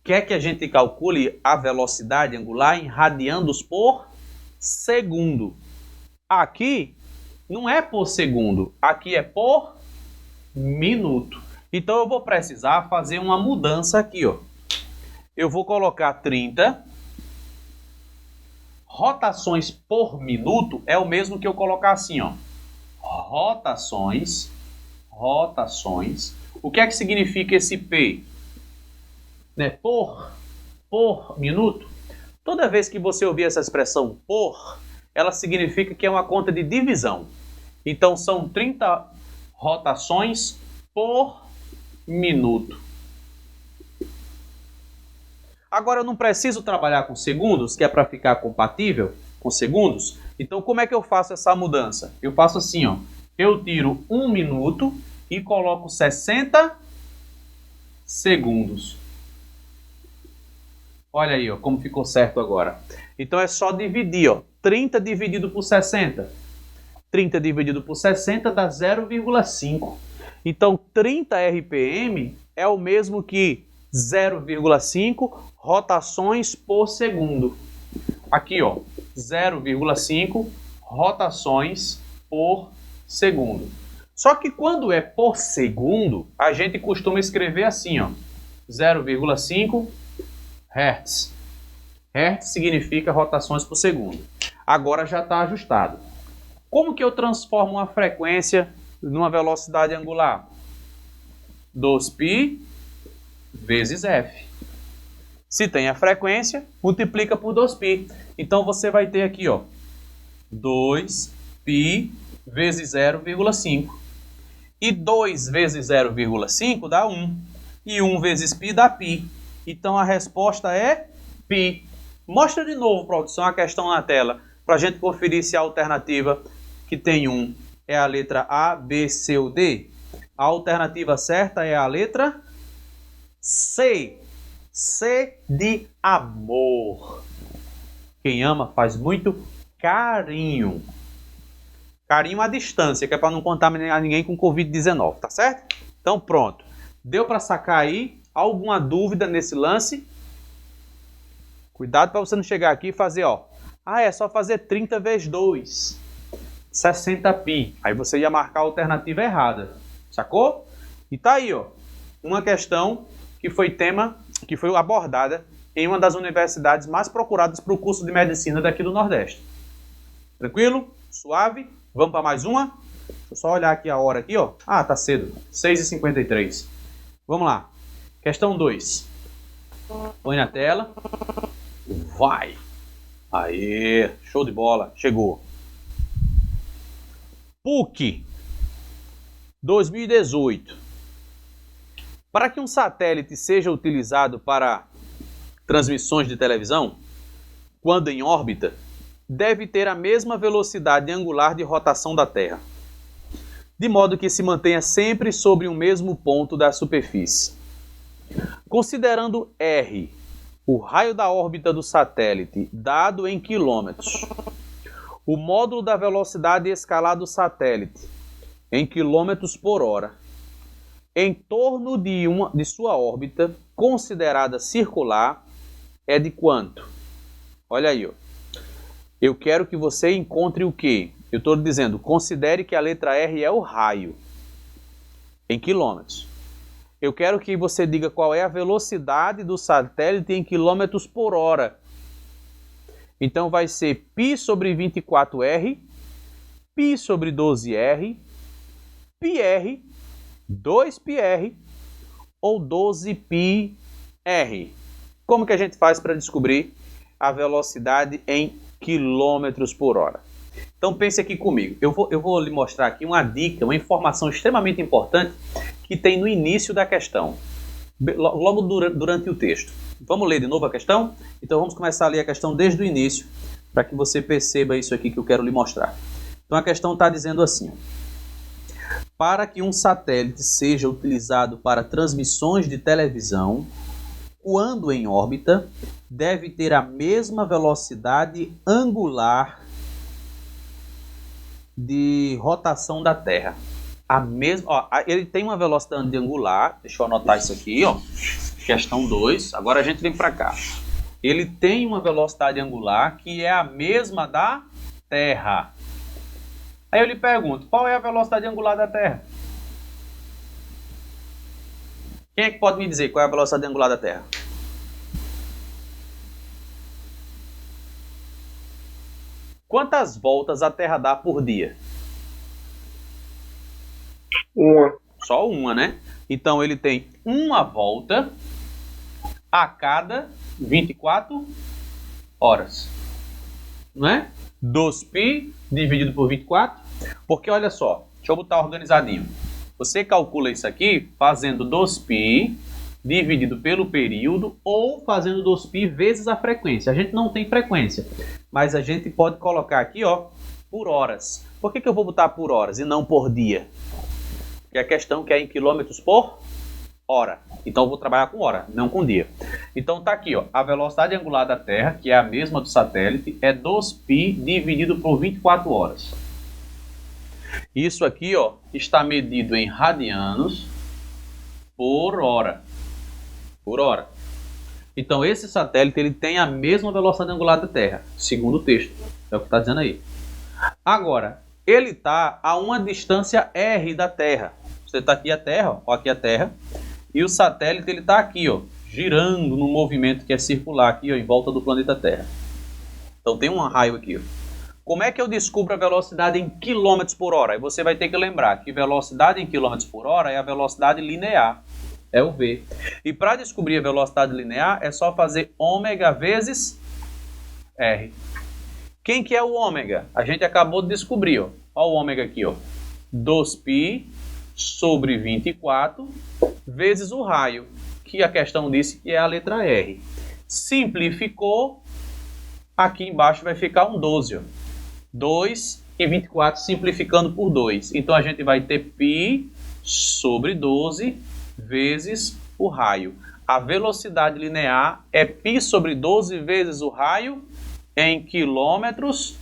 quer que a gente calcule a velocidade angular em radianos por segundo. Aqui não é por segundo, aqui é por minuto. Então eu vou precisar fazer uma mudança aqui, ó. Eu vou colocar 30 rotações por minuto, é o mesmo que eu colocar assim, ó. Rotações. O que é que significa esse P? Né? Por minuto. Toda vez que você ouvir essa expressão por, ela significa que é uma conta de divisão. Então são 30 rotações por minuto. Agora eu não preciso trabalhar com segundos, que é para ficar compatível com segundos. Então como é que eu faço essa mudança? Eu faço assim, ó. Eu tiro 1 minuto e coloco 60 segundos. Olha aí, ó, como ficou certo agora. Então é só dividir, ó. 30 dividido por 60. 30 dividido por 60 dá 0,5. Então 30 RPM é o mesmo que 0,5 rotações por segundo. Aqui, ó, 0,5 rotações por segundo. Só que quando é por segundo, a gente costuma escrever assim, ó, 0,5 Hz. Hertz significa rotações por segundo. Agora já está ajustado. Como que eu transformo uma frequência numa velocidade angular? 2π vezes f. Se tem a frequência, multiplica por 2π. Então você vai ter aqui, ó, 2π vezes 0,5. E 2 vezes 0,5 dá 1. E 1 vezes π dá π. Então a resposta é π. Mostra de novo, produção, a questão na tela, para a gente conferir se a alternativa que tem 1 é a letra A, B, C ou D. A alternativa certa é a letra C. C de amor. Quem ama faz muito carinho. Carinho à distância, que é para não contaminar ninguém com Covid-19, tá certo? Então pronto. Deu para sacar aí? Alguma dúvida nesse lance? Cuidado para você não chegar aqui e fazer, ó. Ah, é só fazer 30 vezes 2. 60π. Aí você ia marcar a alternativa errada. Sacou? E tá aí, ó. uma questão que foi abordada em uma das universidades mais procuradas para o curso de medicina daqui do Nordeste. Tranquilo? Suave? Vamos para mais uma? Deixa eu só olhar aqui a hora aqui, ó. Ah, tá cedo. 6h53. Vamos lá. Questão 2. Põe na tela. Vai. Aê, show de bola. Chegou. PUC 2018. Para que um satélite seja utilizado para transmissões de televisão, quando em órbita, deve ter a mesma velocidade angular de rotação da Terra, de modo que se mantenha sempre sobre o mesmo ponto da superfície. Considerando R, o raio da órbita do satélite, dado em quilômetros, o módulo da velocidade escalar do satélite, em quilômetros por hora, em torno de sua órbita, considerada circular, é de quanto? Olha aí, ó. Eu quero que você encontre o quê? Eu estou dizendo, considere que a letra R é o raio, em quilômetros. Eu quero que você diga qual é a velocidade do satélite em quilômetros por hora. Então vai ser π sobre 24R, π sobre 12R, πr, 2πr ou 12πr. Como que a gente faz para descobrir a velocidade em quilômetros por hora? Então pense aqui comigo. Eu vou lhe mostrar aqui uma dica, uma informação extremamente importante que tem no início da questão, logo durante o texto. Vamos ler de novo a questão? Então vamos começar a ler a questão desde o início, para que você perceba isso aqui que eu quero lhe mostrar. Então a questão está dizendo assim: para que um satélite seja utilizado para transmissões de televisão, quando em órbita, deve ter a mesma velocidade angular de rotação da Terra. Ele tem uma velocidade angular, deixa eu anotar isso aqui, ó. Questão 2, agora a gente vem para cá. Ele tem uma velocidade angular que é a mesma da Terra. Aí eu lhe pergunto, qual é a velocidade angular da Terra? Quem é que pode me dizer qual é a velocidade angular da Terra? Quantas voltas a Terra dá por dia? Uma. Só uma, né? Então ele tem uma volta a cada 24 horas. Não é? 2π dividido por 24. Porque olha só, deixa eu botar organizadinho. Você calcula isso aqui fazendo 2π dividido pelo período ou fazendo 2π vezes a frequência. A gente não tem frequência, mas a gente pode colocar aqui, ó, por horas. Por que eu vou botar por horas e não por dia? Porque a questão que é em quilômetros por hora. Então eu vou trabalhar com hora, não com dia. Então tá aqui, ó, a velocidade angular da Terra, que é a mesma do satélite, é 2π dividido por 24 horas. Isso aqui, ó, está medido em radianos por hora. Por hora. Então esse satélite ele tem a mesma velocidade angular da Terra, segundo o texto. É o que está dizendo aí. Agora, ele está a uma distância r da Terra. Você está aqui a Terra, ó, aqui a Terra, e o satélite ele está aqui, ó, girando num movimento que é circular aqui, ó, em volta do planeta Terra. Então tem um raio aqui, ó. Como é que eu descubro a velocidade em quilômetros por hora? Aí você vai ter que lembrar que velocidade em quilômetros por hora é a velocidade linear, é o v. E para descobrir a velocidade linear é só fazer ômega vezes r. Quem que é o ômega? A gente acabou de descobrir, ó. Olha o ômega aqui, ó. 2π sobre 24 vezes o raio, que a questão disse que é a letra R. Simplificou, aqui embaixo vai ficar um 12, ó. 2 e 24 simplificando por 2. Então a gente vai ter π sobre 12 vezes o raio. A velocidade linear é π sobre 12 vezes o raio em quilômetros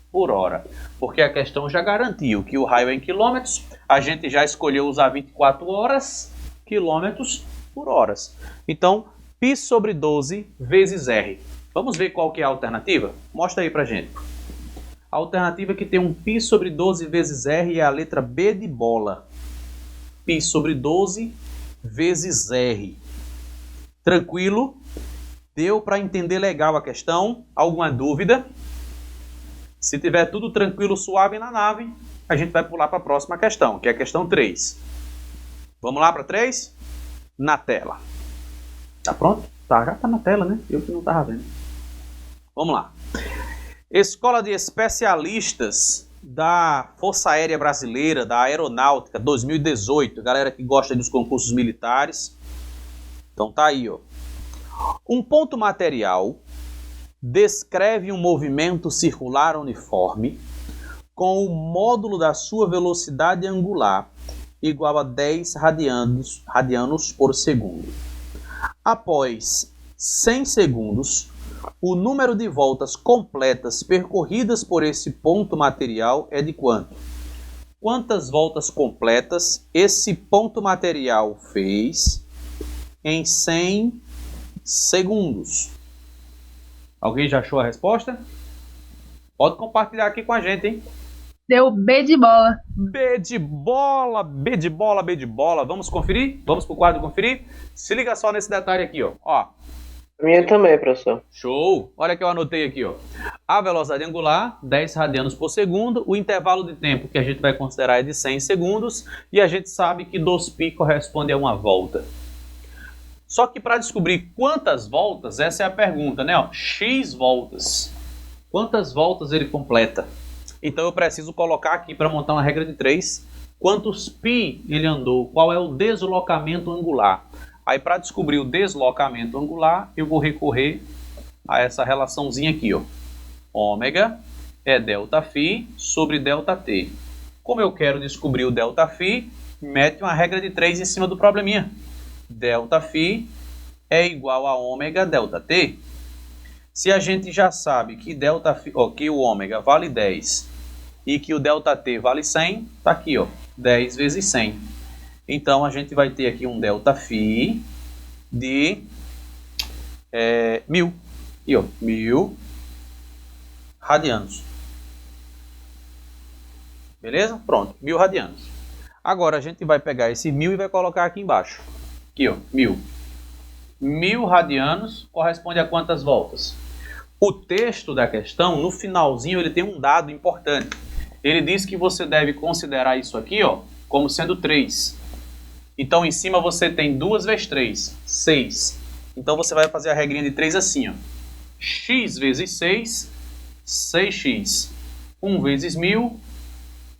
por hora. Porque a questão já garantiu que o raio é em quilômetros, a gente já escolheu usar 24 horas, quilômetros por horas. Então, π sobre 12 vezes r. Vamos ver qual que é a alternativa? Mostra aí pra gente. A alternativa que tem um π sobre 12 vezes r é a letra B de bola. π sobre 12 vezes R. Tranquilo? Deu para entender legal a questão? Alguma dúvida? Se tiver tudo tranquilo, suave na nave, a gente vai pular para a próxima questão, que é a questão 3. Vamos lá para 3? Na tela. Tá pronto? Tá, já tá na tela, né? Eu que não tava vendo. Vamos lá. Escola de Especialistas da Força Aérea Brasileira, da Aeronáutica 2018. Galera que gosta dos concursos militares. Então tá aí, ó. Um ponto material descreve um movimento circular uniforme com o módulo da sua velocidade angular igual a 10 radianos por segundo. Após 100 segundos, o número de voltas completas percorridas por esse ponto material é de quanto? Quantas voltas completas esse ponto material fez em 100 segundos? Alguém já achou a resposta? Pode compartilhar aqui com a gente, hein? Deu B de bola. B de bola, B de bola, B de bola. Vamos conferir? Vamos pro quadro conferir? Se liga só nesse detalhe aqui, ó. A minha também, professor. Show! Olha que eu anotei aqui, ó. A velocidade angular, 10 radianos por segundo. O intervalo de tempo que a gente vai considerar é de 100 segundos. E a gente sabe que 2π corresponde a uma volta. Só que para descobrir quantas voltas, essa é a pergunta, né? Ó, X voltas. Quantas voltas ele completa? Então eu preciso colocar aqui para montar uma regra de 3. Quantos π ele andou? Qual é o deslocamento angular? Aí para descobrir o deslocamento angular, eu vou recorrer a essa relaçãozinha aqui, ó. Ômega é ΔΦ sobre ΔT. Como eu quero descobrir o ΔΦ, mete uma regra de 3 em cima do probleminha. ΔΦ é igual a ômega ΔT. Se a gente já sabe que, que o ômega vale 10 e que o ΔT vale 100, tá aqui, ó, 10 vezes 100. Então a gente vai ter aqui um ΔΦ de 1000. E ó, 1000 radianos. Beleza? Pronto, 1000 radianos. Agora a gente vai pegar esse 1000 e vai colocar aqui embaixo. Aqui, ó, 1000. 1000 radianos corresponde a quantas voltas? O texto da questão, no finalzinho, ele tem um dado importante. Ele diz que você deve considerar isso aqui, ó, como sendo 3. Então, em cima você tem 2 vezes 3, 6. Então, você vai fazer a regrinha de 3 assim, ó. X vezes 6, 6x. 1 vezes 1000,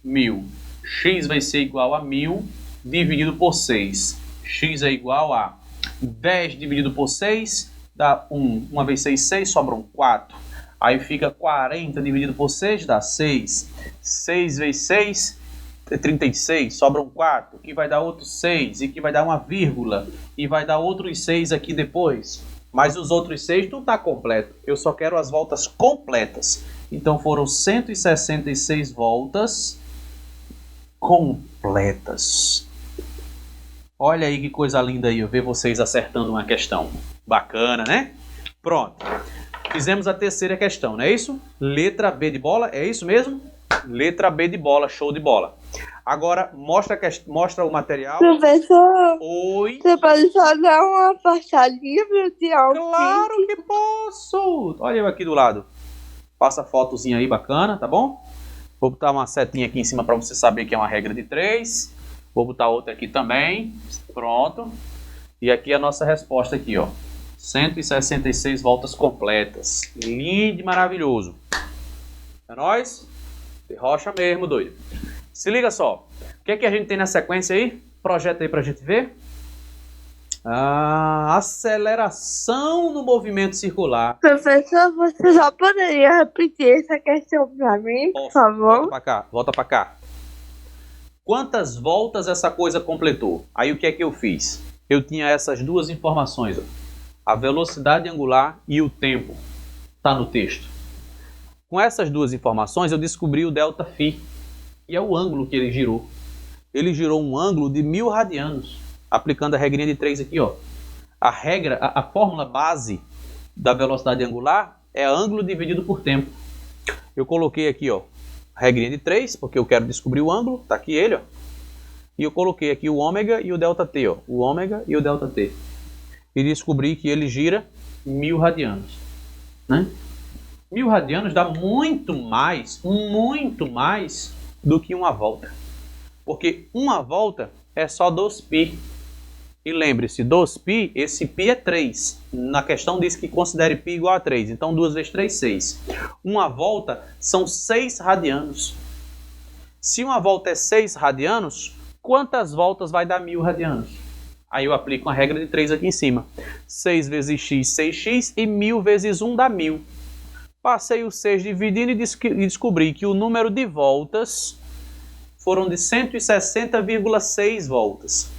1000. X vai ser igual a 1000 dividido por 6. X é igual a 10 dividido por 6, dá 1. 1 vezes 6, 6, sobram 4. Aí fica 40 dividido por 6, dá 6. 6 vezes 6, é 36, sobram 4. Que vai dar outro 6, e que vai dar uma vírgula. E vai dar outros 6 aqui depois. Mas os outros 6 não está completo. Eu só quero as voltas completas. Então foram 166 voltas completas. Olha aí que coisa linda aí, eu ver vocês acertando uma questão. Bacana, né? Pronto. Fizemos a terceira questão, não é isso? Letra B de bola, é isso mesmo? Letra B de bola, show de bola. Agora, mostra o material. Professor, Oi. você pode só dar uma passadinha para eu tirar o Claro print? que posso. Olha eu aqui do lado. Passa a fotozinha aí, bacana, tá bom? Vou botar uma setinha aqui em cima para você saber que é uma regra de 3. Vou botar outra aqui também. Pronto. E aqui a nossa resposta aqui, ó. 166 voltas completas. Lindo e maravilhoso. É nóis? De rocha mesmo, doido. Se liga só. O que é que a gente tem na sequência aí? Projeta aí pra gente ver. Aceleração no movimento circular. Professor, você só poderia repetir essa questão para mim, por Volta favor? pra cá, volta pra cá. Quantas voltas essa coisa completou? Aí o que é que eu fiz? Eu tinha essas duas informações, ó. A velocidade angular e o tempo. Está no texto. Com essas duas informações eu descobri o ΔΦ, e é o ângulo que ele girou. Ele girou um ângulo de 1000 radianos, aplicando a regrinha de 3 aqui, ó. A fórmula base da velocidade angular é ângulo dividido por tempo. Eu coloquei aqui, ó, a regrinha de 3, porque eu quero descobrir o ângulo, tá aqui ele, ó. e eu coloquei aqui o ômega e o ΔT, ó, o ômega e o ΔT. E descobri que ele gira 1000 radianos, né? 1000 radianos dá muito mais do que uma volta. Porque uma volta é só 2π. E lembre-se, 2π, esse π é 3. Na questão diz que considere π igual a 3. Então 2 vezes 3, 6. Uma volta são 6 radianos. Se uma volta é 6 radianos, quantas voltas vai dar 1000 radianos? Aí eu aplico uma regra de 3 aqui em cima. 6 vezes x, 6x, e 1000 vezes 1 dá 1000. Passei o 6 dividindo e descobri que o número de voltas foram de 160,6 voltas.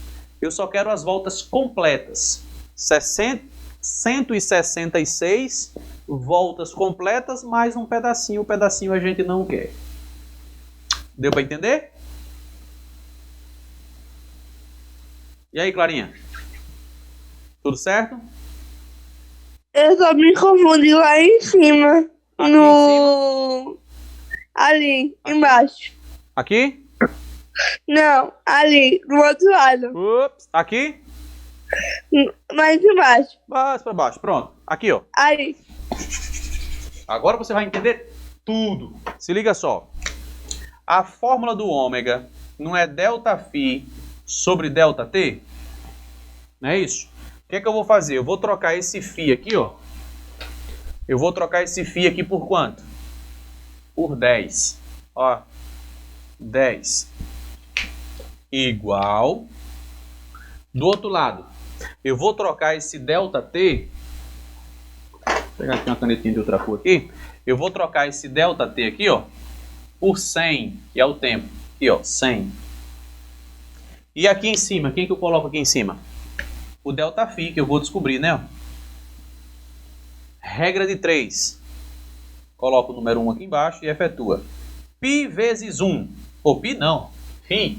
Eu só quero as voltas completas. 166 voltas completas mais um pedacinho. O pedacinho a gente não quer. Deu para entender? E aí, Clarinha? Tudo certo? Eu só me confundi lá em cima. Aqui no. Ali, embaixo. Aqui? Não, ali, do outro lado. Ups. Aqui? Mais embaixo. Mais para baixo. Pronto. Aqui, ó. Ali. Agora você vai entender tudo. Se liga só. A fórmula do ômega não é ΔΦ sobre ΔT? Não é isso? O que é que eu vou fazer? Eu vou trocar esse φ aqui, ó. Eu vou trocar esse φ aqui por quanto? Por 10. Ó. 10. Igual. Do outro lado, eu vou trocar esse ΔT. Vou pegar aqui uma canetinha de outra cor aqui. Eu vou trocar esse ΔT aqui, ó, por 100, que é o tempo. Aqui, ó, 100. E aqui em cima, quem que eu coloco aqui em cima? O ΔΦ, que eu vou descobrir, né? Regra de 3. Coloco o número 1 aqui embaixo e efetua. Π vezes 1. Ou π não. Φ.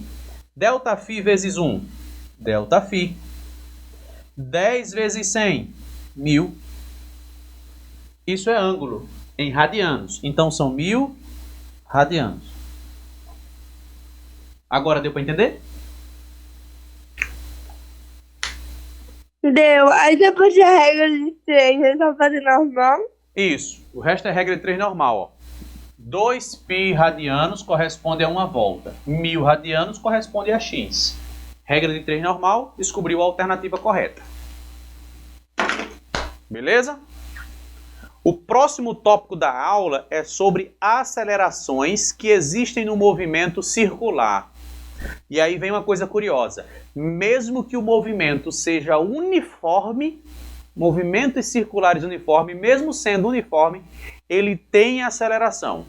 ΔΦ vezes 1. ΔΦ. 10 vezes 100. 1000. Isso é ângulo em radianos. Então são 1000 radianos. Agora deu para entender? Deu. Aí depois da regra de 3, eu só fazer normal. Isso. O resto é regra de 3 normal, ó. 2π radianos corresponde a uma volta. 1000 radianos corresponde a x. Regra de 3 normal, descobriu a alternativa correta. Beleza? O próximo tópico da aula é sobre acelerações que existem no movimento circular. E aí vem uma coisa curiosa. Mesmo que o movimento seja uniforme, movimentos circulares uniformes, mesmo sendo uniforme, ele tem aceleração.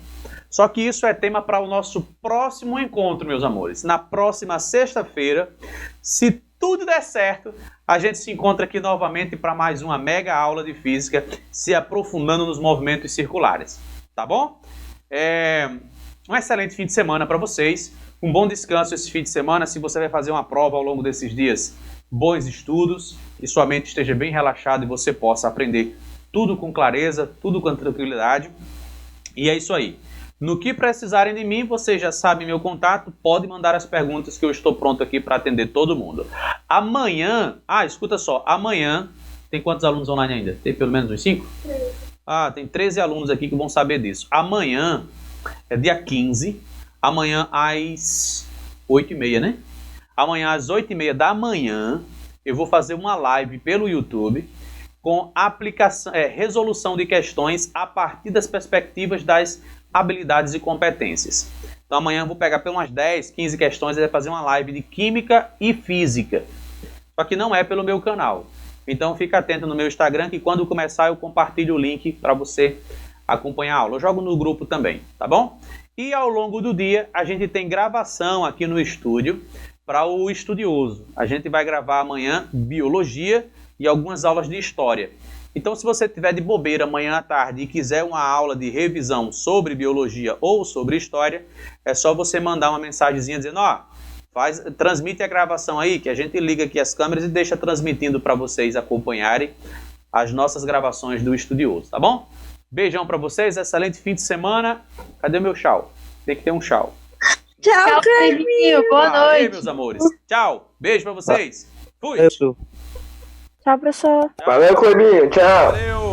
Só que isso é tema para o nosso próximo encontro, meus amores. Na próxima sexta-feira, se tudo der certo, a gente se encontra aqui novamente para mais uma mega aula de física, se aprofundando nos movimentos circulares. Tá bom? Um excelente fim de semana para vocês. Um bom descanso esse fim de semana. Se você vai fazer uma prova ao longo desses dias, bons estudos, e sua mente esteja bem relaxada e você possa aprender tudo com clareza, tudo com tranquilidade. E é isso aí. No que precisarem de mim, vocês já sabem meu contato, pode mandar as perguntas que eu estou pronto aqui para atender todo mundo. Amanhã, escuta só, amanhã, tem quantos alunos online ainda? Tem pelo menos uns 5? Tem 13 alunos aqui que vão saber disso. Amanhã, é dia 15, amanhã às 8h30, né? Amanhã às 8h30 da manhã, eu vou fazer uma live pelo YouTube com resolução de questões a partir das perspectivas das habilidades e competências. Então amanhã eu vou pegar pelo umas 10, 15 questões e vai fazer uma live de química e física. Só que não é pelo meu canal. Então fica atento no meu Instagram que quando começar eu compartilho o link para você acompanhar a aula. Eu jogo no grupo também, tá bom? E ao longo do dia a gente tem gravação aqui no estúdio para o estudioso. A gente vai gravar amanhã biologia e algumas aulas de história. Então, se você tiver de bobeira amanhã à tarde e quiser uma aula de revisão sobre biologia ou sobre história, é só você mandar uma mensagenzinha dizendo, transmite a gravação aí, que a gente liga aqui as câmeras e deixa transmitindo para vocês acompanharem as nossas gravações do estudioso, tá bom? Beijão para vocês, excelente fim de semana. Cadê meu tchau? Tem que ter um tchau. Tchau, Tchau, Cleminho. Cleminho. Boa Valeu, noite. meus amores. Tchau. Beijo pra vocês. Fui. Isso. Tchau, professor. Tchau. Valeu, Clebinho. Tchau. Valeu.